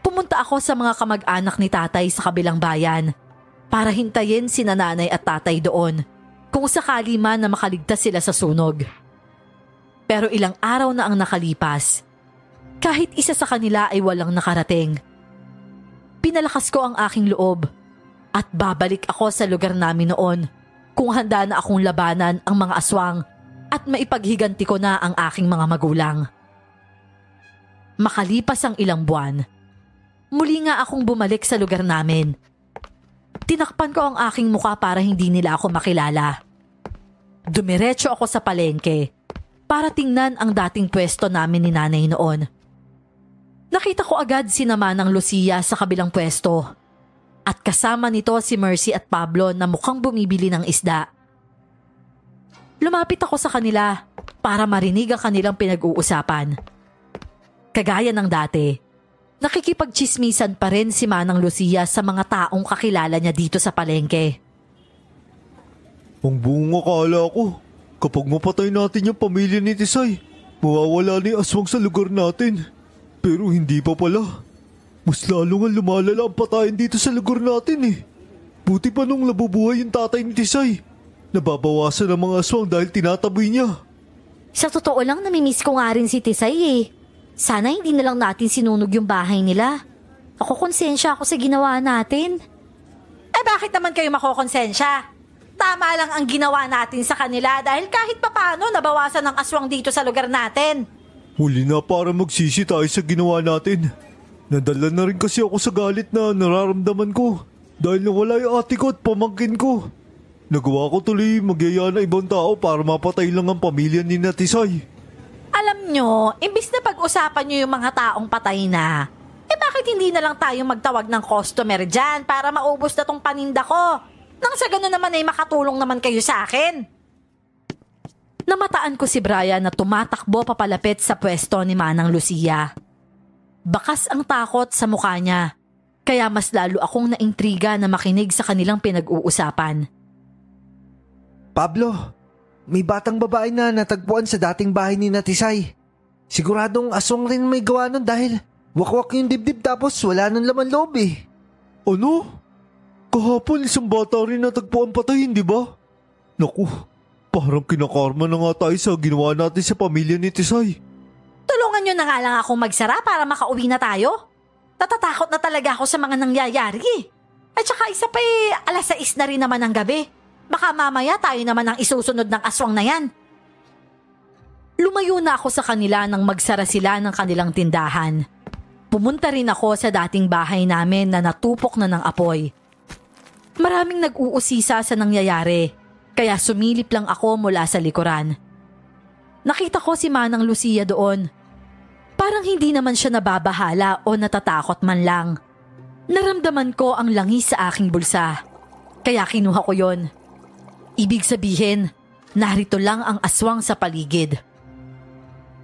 Pumunta ako sa mga kamag-anak ni tatay sa kabilang bayan para hintayin si nanay at tatay doon kung sakali man na makaligtas sila sa sunog. Pero ilang araw na ang nakalipas. Kahit isa sa kanila ay walang nakarating. Pinalakas ko ang aking loob at babalik ako sa lugar namin noon kung handa na akong labanan ang mga aswang at maipaghiganti ko na ang aking mga magulang. Makalipas ang ilang buwan, muli nga akong bumalik sa lugar namin. Tinakpan ko ang aking muka para hindi nila ako makilala. Dumiretso ako sa palengke para tingnan ang dating pwesto namin ni nanay noon. Nakita ko agad si Manang Lucia sa kabilang pwesto at kasama nito si Mercy at Pablo na mukhang bumibili ng isda. Lumapit ako sa kanila para marinig ang kanilang pinag-uusapan. Kagaya ng dati, nakikipagchismisan pa rin si Manang Lucia sa mga taong kakilala niya dito sa palengke. Ang bunga kala ko. Kapag mapatay natin yung pamilya ni Tisay, mawawala na yung aswang sa lugar natin. Pero hindi pa pala. Mas lalo nga lumalala ang patayin dito sa lugar natin eh. Buti pa nung nabubuhay yung tatay ni Tisay. Nababawasan ang mga aswang dahil tinataboy niya. Sa totoo lang, namimiss ko nga rin si Tisay eh. Sana hindi na lang natin sinunog yung bahay nila. Ako konsensya ako sa ginawa natin. Eh bakit naman kayo makokonsensya? Tama lang ang ginawa natin sa kanila dahil kahit papano nabawasan ng aswang dito sa lugar natin. Huli na para magsisi tayo sa ginawa natin. Nadala na rin kasi ako sa galit na nararamdaman ko dahil nawala yung ate ko at pamangkin ko. Nagawa ko tuloy magyaya na ibang tao para mapatay lang ang pamilya ni Natisay. Alam nyo, imbis na pag-usapan nyo yung mga taong patay na, bakit hindi na lang tayo magtawag ng customer dyan para maubos na tong paninda ko? Nang sa gano'n naman ay makatulong naman kayo sa akin. Namataan ko si Brian na tumatakbo papalapit sa pwesto ni Manang Lucia. Bakas ang takot sa mukha niya, kaya mas lalo akong naintriga na makinig sa kanilang pinag-uusapan. Pablo, may batang babae na natagpuan sa dating bahay ni Natisay. Siguradong aswang rin may gawa nun dahil wakwak yung dibdib tapos wala nang laman loob eh. Ano? Kahapon isang bata rin natagpuan patayin, di ba? Naku, parang kinakarma na nga tayo sa ginawa natin sa pamilya ni Tisay. Tulungan nyo na nga lang akong magsara para makauwi na tayo. Natatakot na talaga ako sa mga nangyayari eh. At saka isa pa eh, 6:00 na rin naman ng gabi. Baka mamaya tayo naman ang isusunod ng aswang na yan. Lumayo na ako sa kanila nang magsara sila ng kanilang tindahan. Pumunta rin ako sa dating bahay namin na natupok na ng apoy. Maraming nag-uusisa sa nangyayari, kaya sumilip lang ako mula sa likuran. Nakita ko si Manang Lucia doon. Parang hindi naman siya nababahala o natatakot man lang. Naramdaman ko ang langis sa aking bulsa, kaya kinuha ko yon. Ibig sabihin, narito lang ang aswang sa paligid.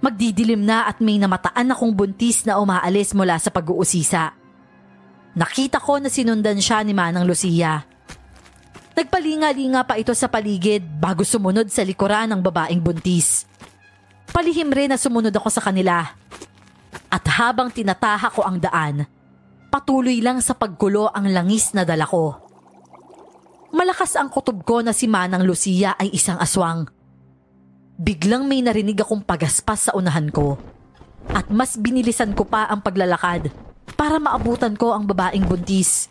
Magdidilim na at may namataan akong buntis na umaalis mula sa pag-uusisa. Nakita ko na sinundan siya ni Manang Lucia. Nagpalinga-linga pa ito sa paligid bago sumunod sa likuran ng babaeng buntis. Palihim rin na sumunod ako sa kanila. At habang tinataha ko ang daan, patuloy lang sa paggulo ang langis na dala ko. Malakas ang kutob ko na si Manang Lucia ay isang aswang. Biglang may narinig akong pagaspas sa unahan ko. At mas binilisan ko pa ang paglalakad para maabutan ko ang babaeng buntis.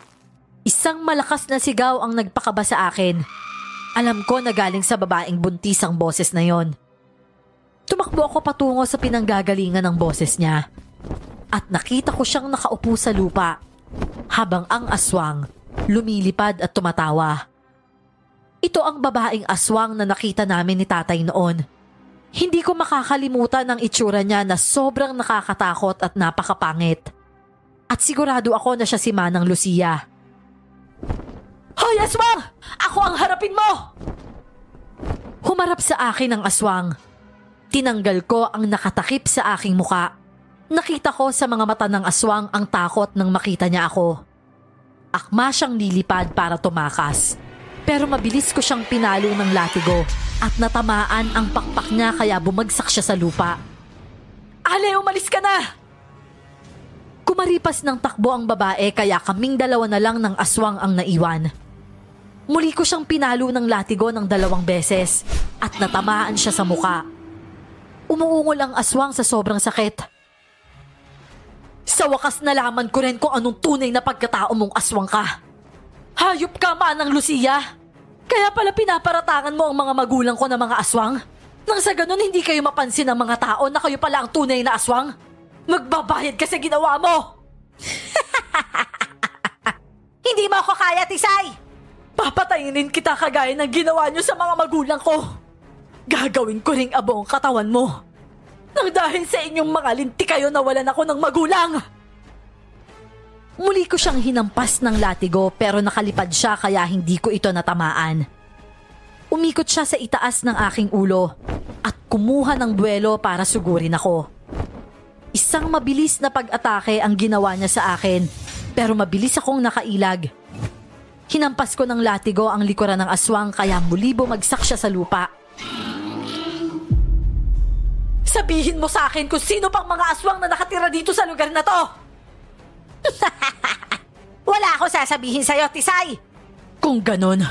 Isang malakas na sigaw ang nagpakaba sa akin. Alam ko na galing sa babaeng buntis ang boses na yon. Tumakbo ako patungo sa pinanggagalingan ng boses niya. At nakita ko siyang nakaupo sa lupa habang ang aswang lumilipad at tumatawa. Ito ang babaeng aswang na nakita namin ni tatay noon. Hindi ko makakalimutan ang itsura niya na sobrang nakakatakot at napakapangit. At sigurado ako na siya si Manang Lucia. Hoy aswang! Ako ang harapin mo! Humarap sa akin ang aswang. Tinanggal ko ang nakatakip sa aking muka. Nakita ko sa mga mata ng aswang ang takot nang makita niya ako. Akma siyang lilipad para tumakas. Pero mabilis ko siyang pinalo ng latigo at natamaan ang pakpak niya kaya bumagsak siya sa lupa. Ale, umalis ka na! Kumaripas ng takbo ang babae kaya kaming dalawa na lang ng aswang ang naiwan. Muli ko siyang pinalo ng latigo ng 2 beses at natamaan siya sa muka. Umuungol ang aswang sa sobrang sakit. Sa wakas nalaman ko rin kung anong tunay na pagkatao mong aswang ka. Hayop ka, Manang Lucia! Kaya pala pinaparatangan mo ang mga magulang ko na mga aswang? Nang sa ganun hindi kayo mapansin ng mga tao na kayo pala ang tunay na aswang? Magbabayad ka sa ginawa mo! Hindi mo ako kaya, Tisay! Papatayin kita kagaya ng ginawa niyo sa mga magulang ko. Gagawin ko ring abo ang katawan mo. Nang dahil sa inyong mga linti kayo nawalan ako ng magulang. Muli ko siyang hinampas ng latigo pero nakalipad siya kaya hindi ko ito natamaan. Umikot siya sa itaas ng aking ulo at kumuha ng buwelo para sugurin ako. Isang mabilis na pag-atake ang ginawa niya sa akin pero mabilis akong nakailag. Hinampas ko ng latigo ang likuran ng aswang kaya muli bumagsak siya sa lupa. Sabihin mo sa akin kung sino pang mga aswang na nakatira dito sa lugar na to. Wala akong sasabihin sa'yo, Tisay. Kung ganon,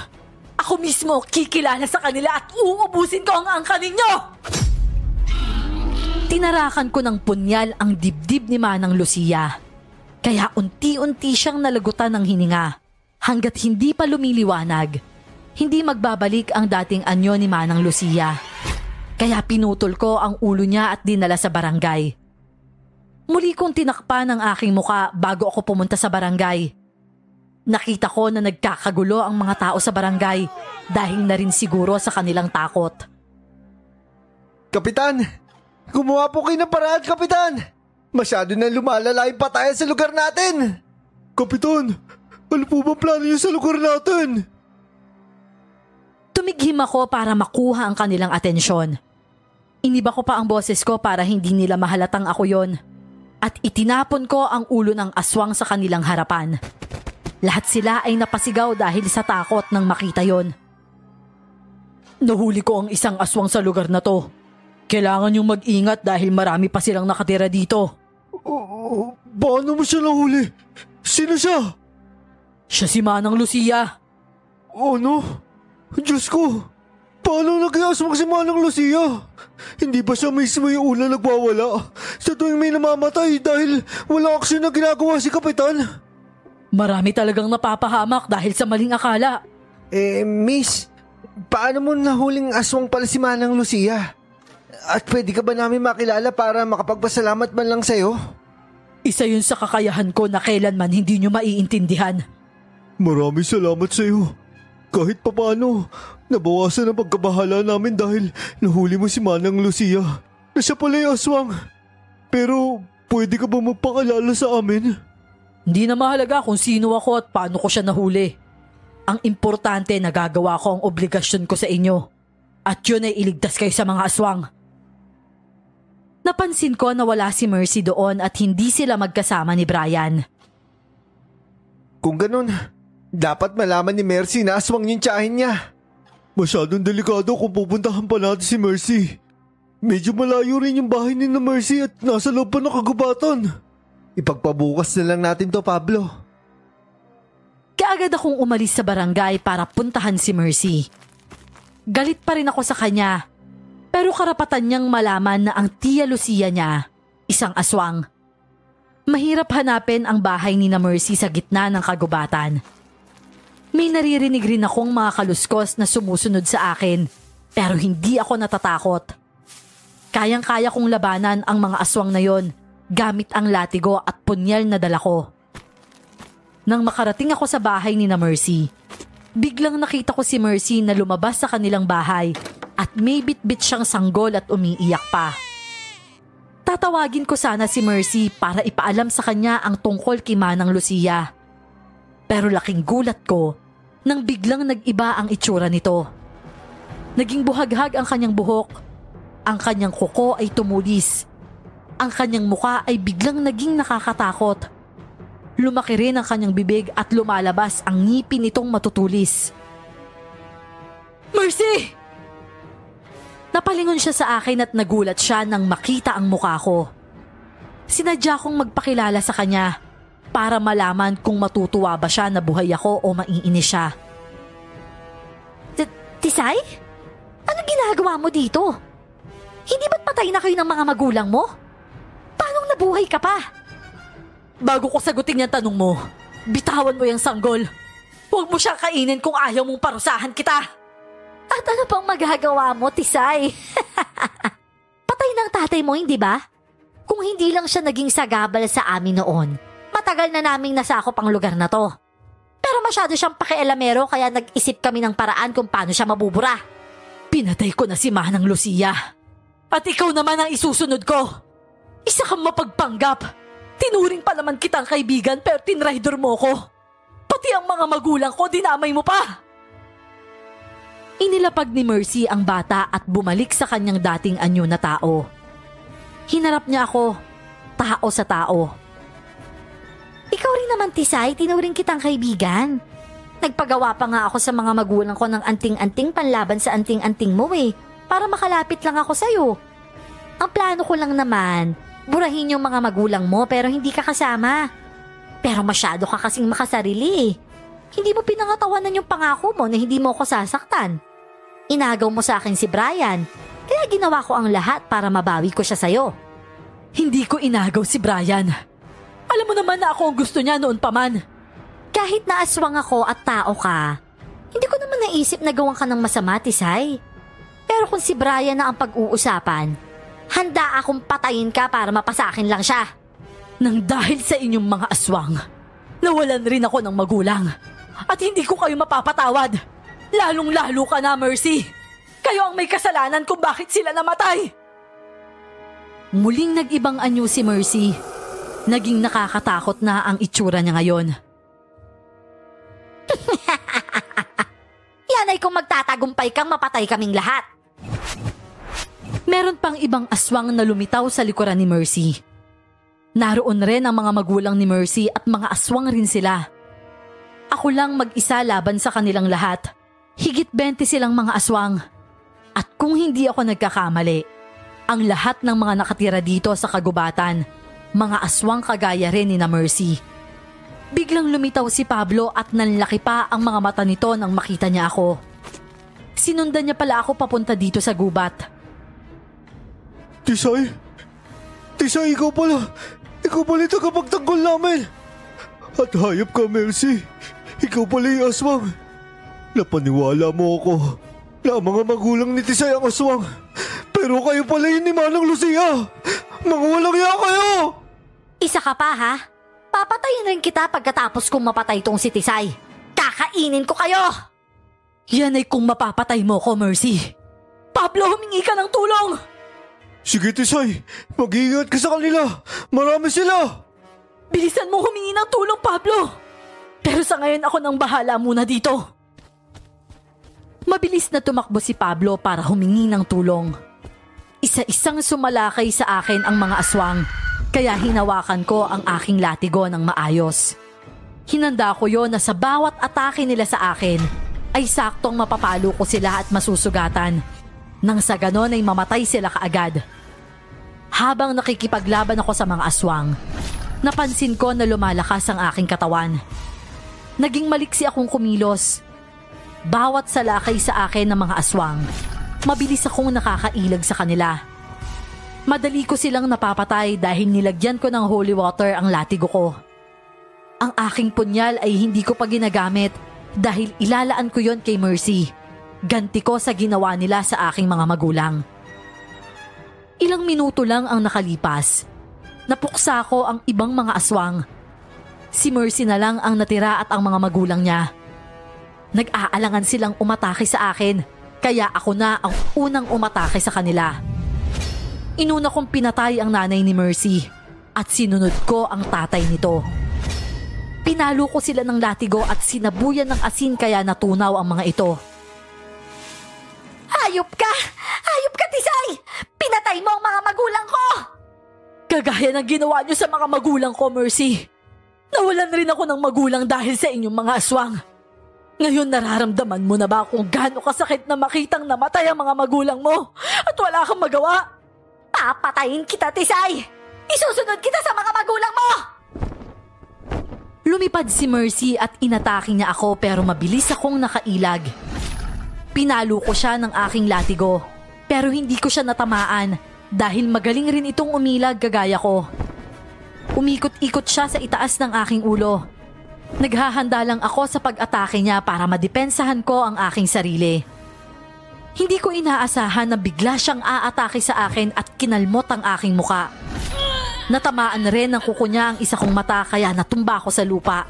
ako mismo kikilala sa kanila at uubusin ko ang angka ninyo! Tinarakan ko ng punyal ang dibdib ni Manang Lucia. Kaya unti-unti siyang nalagutan ng hininga hanggat hindi pa lumiliwanag. Hindi magbabalik ang dating anyo ni Manang Lucia. Kaya pinutol ko ang ulo niya at dinala sa barangay. Muli kong tinakpan ang aking muka bago ako pumunta sa barangay. Nakita ko na nagkakagulo ang mga tao sa barangay dahil na rin siguro sa kanilang takot. Kapitan! Gumawa po kayo ng paraan, Kapitan! Masyado na lumalala yung patayan sa lugar natin! Kapitan! Ano po ba plano niyo sa lugar natin? Tumighim ako para makuha ang kanilang atensyon. Iniba ko pa ang boses ko para hindi nila mahalatang ako yon. At itinapon ko ang ulo ng aswang sa kanilang harapan. Lahat sila ay napasigaw dahil sa takot nang makita yon. Nahuli ko ang isang aswang sa lugar na to. Kailangan yung mag-ingat dahil marami pa silang nakatira dito. Paano mo siya nahuli? Sino siya? Siya si Manang Lucia. Ano? Diyos ko! Paano nag-aswang si Manang Lucia? Hindi ba siya mismo yung unang nagwawala? Sa tuwing may namamatay dahil walang aksyon na ginagawa si Kapitan? Marami talagang napapahamak dahil sa maling akala. Miss, paano mo nahuling aswang pala si Manang Lucia? At pwede ka ba namin makilala para makapagpasalamat man lang sa'yo? Isa yun sa kakayahan ko na kailanman hindi nyo maiintindihan. Maraming salamat sa iyo. Kahit papaano, nabawasan ang pagkabahala namin dahil nahuli mo si Manang Lucia na siya pala yung aswang. Pero pwede ka ba magpakilala sa amin? Hindi na mahalaga kung sino ako at paano ko siya nahuli. Ang importante na gagawa ko ang obligasyon ko sa inyo. At yun ay iligtas kayo sa mga aswang. Napansin ko na wala si Mercy doon at hindi sila magkasama ni Brian. Kung ganun, dapat malaman ni Mercy na aswang yung tiyahin niya. Masyadong delikado kung pupuntahan pa natin si Mercy. Medyo malayo rin yung bahay ni Mercy at nasa loob pa ng kagubatan. Ipagpabukas na lang natin to, Pablo. Kaagad akong umalis sa barangay para puntahan si Mercy. Galit pa rin ako sa kanya. Pero karapatan niyang malaman na ang Tia Lucia niya, isang aswang. Mahirap hanapin ang bahay ni Mercy sa gitna ng kagubatan. May naririnig rin akong mga kaluskos na sumusunod sa akin, pero hindi ako natatakot. Kayang-kaya kong labanan ang mga aswang na yon gamit ang latigo at punyal na dala ko. Nang makarating ako sa bahay ni Mercy, biglang nakita ko si Mercy na lumabas sa kanilang bahay at may bitbit siyang sanggol at umiiyak pa. Tatawagin ko sana si Mercy para ipaalam sa kanya ang tungkol kay Manang Lucia. Pero laking gulat ko nang biglang nag-iba ang itsura nito. Naging buhaghag ang kanyang buhok, ang kanyang kuko ay tumulis, ang kanyang muka ay biglang naging nakakatakot. Lumaki rin ang kanyang bibig at lumalabas ang ngipin nitong matutulis. Mercy! Napalingon siya sa akin at nagulat siya nang makita ang mukha ko. Sinadya kong magpakilala sa kanya para malaman kung matutuwa ba siya na buhay ako o maiinis siya. Tisay? Ano ginagawa mo dito? Hindi ba't patay na kayo ng mga magulang mo? Paano nabuhay ka pa? Bago ko sagutin yung tanong mo, bitawan mo yung sanggol. Huwag mo siyang kainin kung ayaw mong parusahan kita. At ano pang magagawa mo, Tisay? Patay ng tatay mo, hindi ba? Kung hindi lang siya naging sagabal sa amin noon, matagal na naming nasakop ang lugar na to. Pero masyado siyang pakialamero kaya nag-isip kami ng paraan kung paano siya mabubura. Pinatay ko na si Manang Lucia. At ikaw naman ang isusunod ko. Isa kang mapagpanggap. Tinuring pa naman kitang kaibigan pero tinraidor mo ko. Pati ang mga magulang ko dinamay mo pa. Inilapag ni Mercy ang bata at bumalik sa kanyang dating anyo na tao. Hinarap niya ako, tao sa tao. Ikaw rin naman, Tisay, tinuring kitang kaibigan. Nagpagawa pa nga ako sa mga magulang ko ng anting-anting panlaban sa anting-anting mo para makalapit lang ako sa'yo. Ang plano ko lang naman, burahin yung mga magulang mo pero hindi ka kasama. Pero masyado ka kasing makasarili eh. Hindi mo pinangatawanan yung pangako mo na hindi mo ako sasaktan. Inagaw mo sa akin si Brian, kaya ginawa ko ang lahat para mabawi ko siya sa'yo. Hindi ko inagaw si Brian. Alam mo naman na ako ang gusto niya noon pa man. Kahit naaswang ako at tao ka, hindi ko naman naisip na gawan ka ng masama, Tisay. Pero kung si Brian na ang pag-uusapan, handa akong patayin ka para mapasakin lang siya. Nang dahil sa inyong mga aswang, nawalan rin ako ng magulang. At hindi ko kayo mapapatawad. Lalong-lalo ka na, Mercy. Kayo ang may kasalanan kung bakit sila namatay. Muling nag-ibang anyo si Mercy. Naging nakakatakot na ang itsura niya ngayon. Yan ay kung magtatagumpay kang mapatay kaming lahat. Meron pang ibang aswang na lumitaw sa likuran ni Mercy. Naroon rin ang mga magulang ni Mercy at mga aswang rin sila. Ako lang mag-isa laban sa kanilang lahat. Higit 20 silang mga aswang. At kung hindi ako nagkakamali, ang lahat ng mga nakatira dito sa kagubatan, mga aswang kagaya rin ni na Mercy. Biglang lumitaw si Pablo at nanlaki pa ang mga mata nito nang makita niya ako. Sinundan niya pala ako papunta dito sa gubat. Tisay? Tisay, ikaw pala. Ikaw pala ito kapagtanggol namin. At hayop ka, Mercy. Ikaw pala yung aswang. Napaniwala mo ako na ang mga magulang ni Tisay ang aswang. Pero kayo pala yun ni Manang Lucia. Mga walang iya kayo. Isa ka pa ha? Papatayin rin kita pagkatapos kong mapatay tong si Tisay. Kakainin ko kayo! Yan ay kung mapapatay mo ko, Mercy. Pablo, humingi ka ng tulong! Sige, Tisay. Mag-iingat ka sa kanila. Marami sila. Bilisan mo humingi ng tulong, Pablo. Pero sa ngayon ako nang bahala muna dito. Mabilis na tumakbo si Pablo para humingi ng tulong. Isa-isang sumalakay sa akin ang mga aswang, kaya hinawakan ko ang aking latigo ng maayos. Hinanda ko yon na sa bawat atake nila sa akin ay saktong mapapalo ko sila at masusugatan. Nang sa ganon ay mamatay sila kaagad. Habang nakikipaglaban ako sa mga aswang, napansin ko na lumalakas ang aking katawan. Naging maliksi akong kumilos. Bawat salakay sa akin ng mga aswang, mabilis akong nakakailag sa kanila. Madali ko silang napapatay dahil nilagyan ko ng holy water ang latigo ko. Ang aking punyal ay hindi ko pa ginagamit dahil ilalaan ko yon kay Mercy. Ganti ko sa ginawa nila sa aking mga magulang. Ilang minuto lang ang nakalipas. Napuksa ko ang ibang mga aswang. Si Mercy na lang ang natira at ang mga magulang niya. Nag-aalangan silang umatake sa akin, kaya ako na ang unang umatake sa kanila. Inuna kong pinatay ang nanay ni Mercy at sinunod ko ang tatay nito. Pinalo ko sila ng latigo at sinabuyan ng asin kaya natunaw ang mga ito. Hayop ka! Hayop ka, Tisay! Pinatay mo ang mga magulang ko! Kagaya ng ginawa niyo sa mga magulang ko, Mercy. Nawalan rin ako ng magulang dahil sa inyong mga aswang. Ngayon nararamdaman mo na ba kung gaano kasakit na makitang namatay ang mga magulang mo at wala kang magawa? Papatayin kita, Tisay! Isusunod kita sa mga magulang mo! Lumipad si Mercy at inatake niya ako pero mabilis akong nakailag. Pinalo ko siya ng aking latigo pero hindi ko siya natamaan dahil magaling rin itong umilag kagaya ko. Umikot-ikot siya sa itaas ng aking ulo. Naghahanda lang ako sa pag-atake niya para madepensahan ko ang aking sarili. Hindi ko inaasahan na bigla siyang aatake sa akin at kinalmot ang aking muka. Natamaan rin ng kuko niya ang isa kong mata kaya natumba ako sa lupa.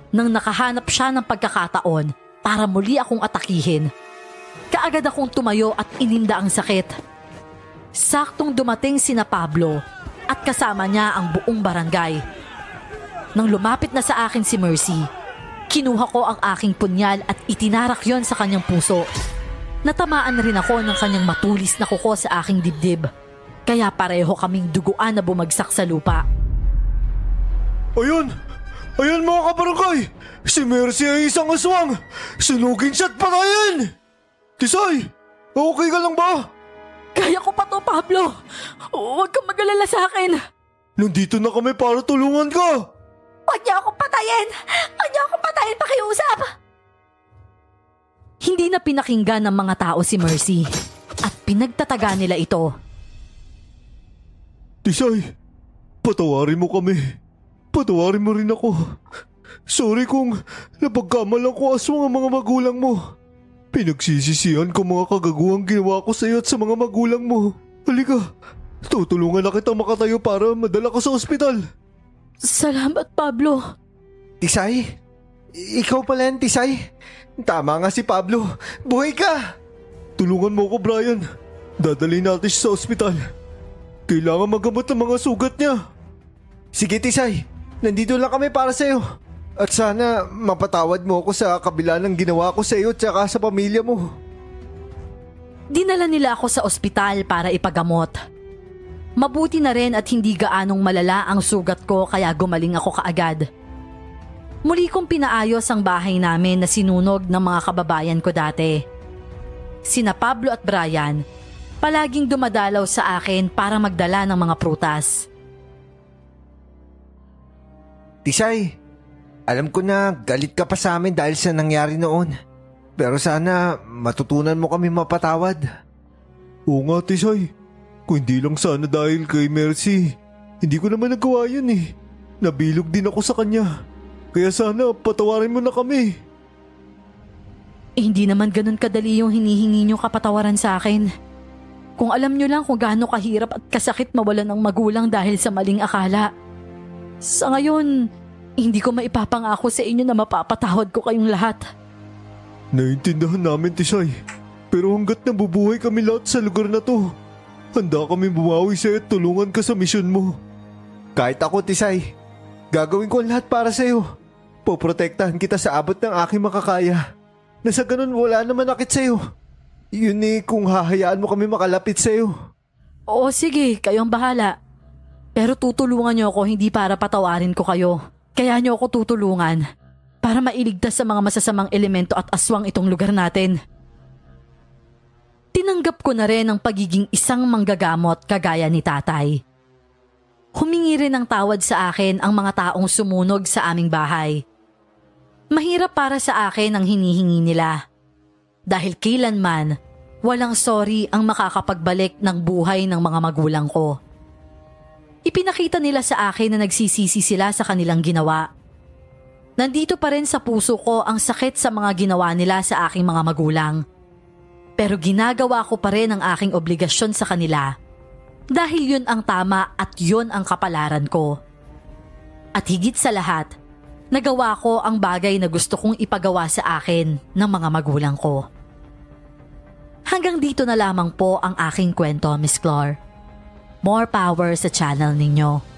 Nang nakahanap siya ng pagkakataon para muli akong atakihin, kaagad akong tumayo at ininda ang sakit. Saktong dumating sina Pablo at kasama niya ang buong barangay. Nang lumapit na sa akin si Mercy, kinuha ko ang aking punyal at itinarak yon sa kanyang puso. Natamaan rin ako ng kanyang matulis na kuko sa aking dibdib, kaya pareho kaming duguan na bumagsak sa lupa. Ayun! Ayun mga kabarangay! Si Mercy ay isang aswang! Sunugin siya at patayin! Tisay! Okay ka lang ba? Kaya ko pa to, Pablo. Huwag kang mag-alala sa akin. Nandito na kami para tulungan ka! Huwag niyo akong patayin! Huwag niyo akong patayin, pakiusap! Hindi na pinakinggan ng mga tao si Mercy at pinagtataga nila ito. Tisay, patawarin mo kami. Patawarin mo rin ako. Sorry kung napagkamalang ko aswang ang mga magulang mo. Pinagsisisihan ko mga kagaguhang ginawa ko sa iyo at sa mga magulang mo. Halika, tutulungan na kita makatayo para madala ka sa ospital. Salamat, Pablo. Tisay? Ikaw pala yan, Tisay? Tama nga si Pablo. Buhay ka! Tulungan mo ko, Brian. Dadalhin natin siya sa ospital. Kailangan magamot ang mga sugat niya. Sige, Tisay. Nandito lang kami para sa'yo. At sana mapatawad mo ako sa kabila ng ginawa ko sa iyo at saka sa pamilya mo. Dinala nila ako sa ospital para ipagamot. Mabuti na rin at hindi gaanong malala ang sugat ko kaya gumaling ako kaagad. Muli kong pinaayos ang bahay namin na sinunog ng mga kababayan ko dati. Sina Pablo at Brian, palaging dumadalaw sa akin para magdala ng mga prutas. Tisay, alam ko na galit ka pa sa amin dahil sa nangyari noon. Pero sana matutunan mo kami mapatawad. Oo nga, Tisay. Kung hindi lang sana dahil kay Mercy, hindi ko naman nagawa yun eh. Nabilog din ako sa kanya. Kaya sana patawarin mo na kami. Hindi naman ganun kadali yung hinihingi nyo kapatawaran sa akin. Kung alam nyo lang kung gaano kahirap at kasakit mawalan ng magulang dahil sa maling akala. Sa ngayon, hindi ko maipapangako sa inyo na mapapatawad ko kayong lahat. Naintindahan namin, Tisay. Pero hanggat nabubuhay kami lahat sa lugar na to, handa kami bumawi sa'yo at tulungan ka sa misyon mo. Kahit ako, Tisay, gagawin ko ang lahat para sa'yo. Poprotektahan kita sa abot ng aking makakaya. Na sa ganun wala naman akit sa'yo. Yun eh kung hahayaan mo kami makalapit sa'yo. Oo sige, kayong bahala. Pero tutulungan nyo ako hindi para patawarin ko kayo. Kaya nyo ako tutulungan para mailigtas sa mga masasamang elemento at aswang itong lugar natin. Tinanggap ko na rin ang pagiging isang manggagamot kagaya ni tatay. Humingi rin ng tawad sa akin ang mga taong sumunog sa aming bahay. Mahirap para sa akin ang hinihingi nila. Dahil kailanman, walang sorry ang makakapagbalik ng buhay ng mga magulang ko. Ipinakita nila sa akin na nagsisisi sila sa kanilang ginawa. Nandito pa rin sa puso ko ang sakit sa mga ginawa nila sa aking mga magulang. Pero ginagawa ko pa rin ang aking obligasyon sa kanila. Dahil yun ang tama at yun ang kapalaran ko. At higit sa lahat, nagawa ko ang bagay na gusto kong ipagawa sa akin ng mga magulang ko. Hanggang dito na lamang po ang aking kwento, Miss Clore. More power sa channel ninyo.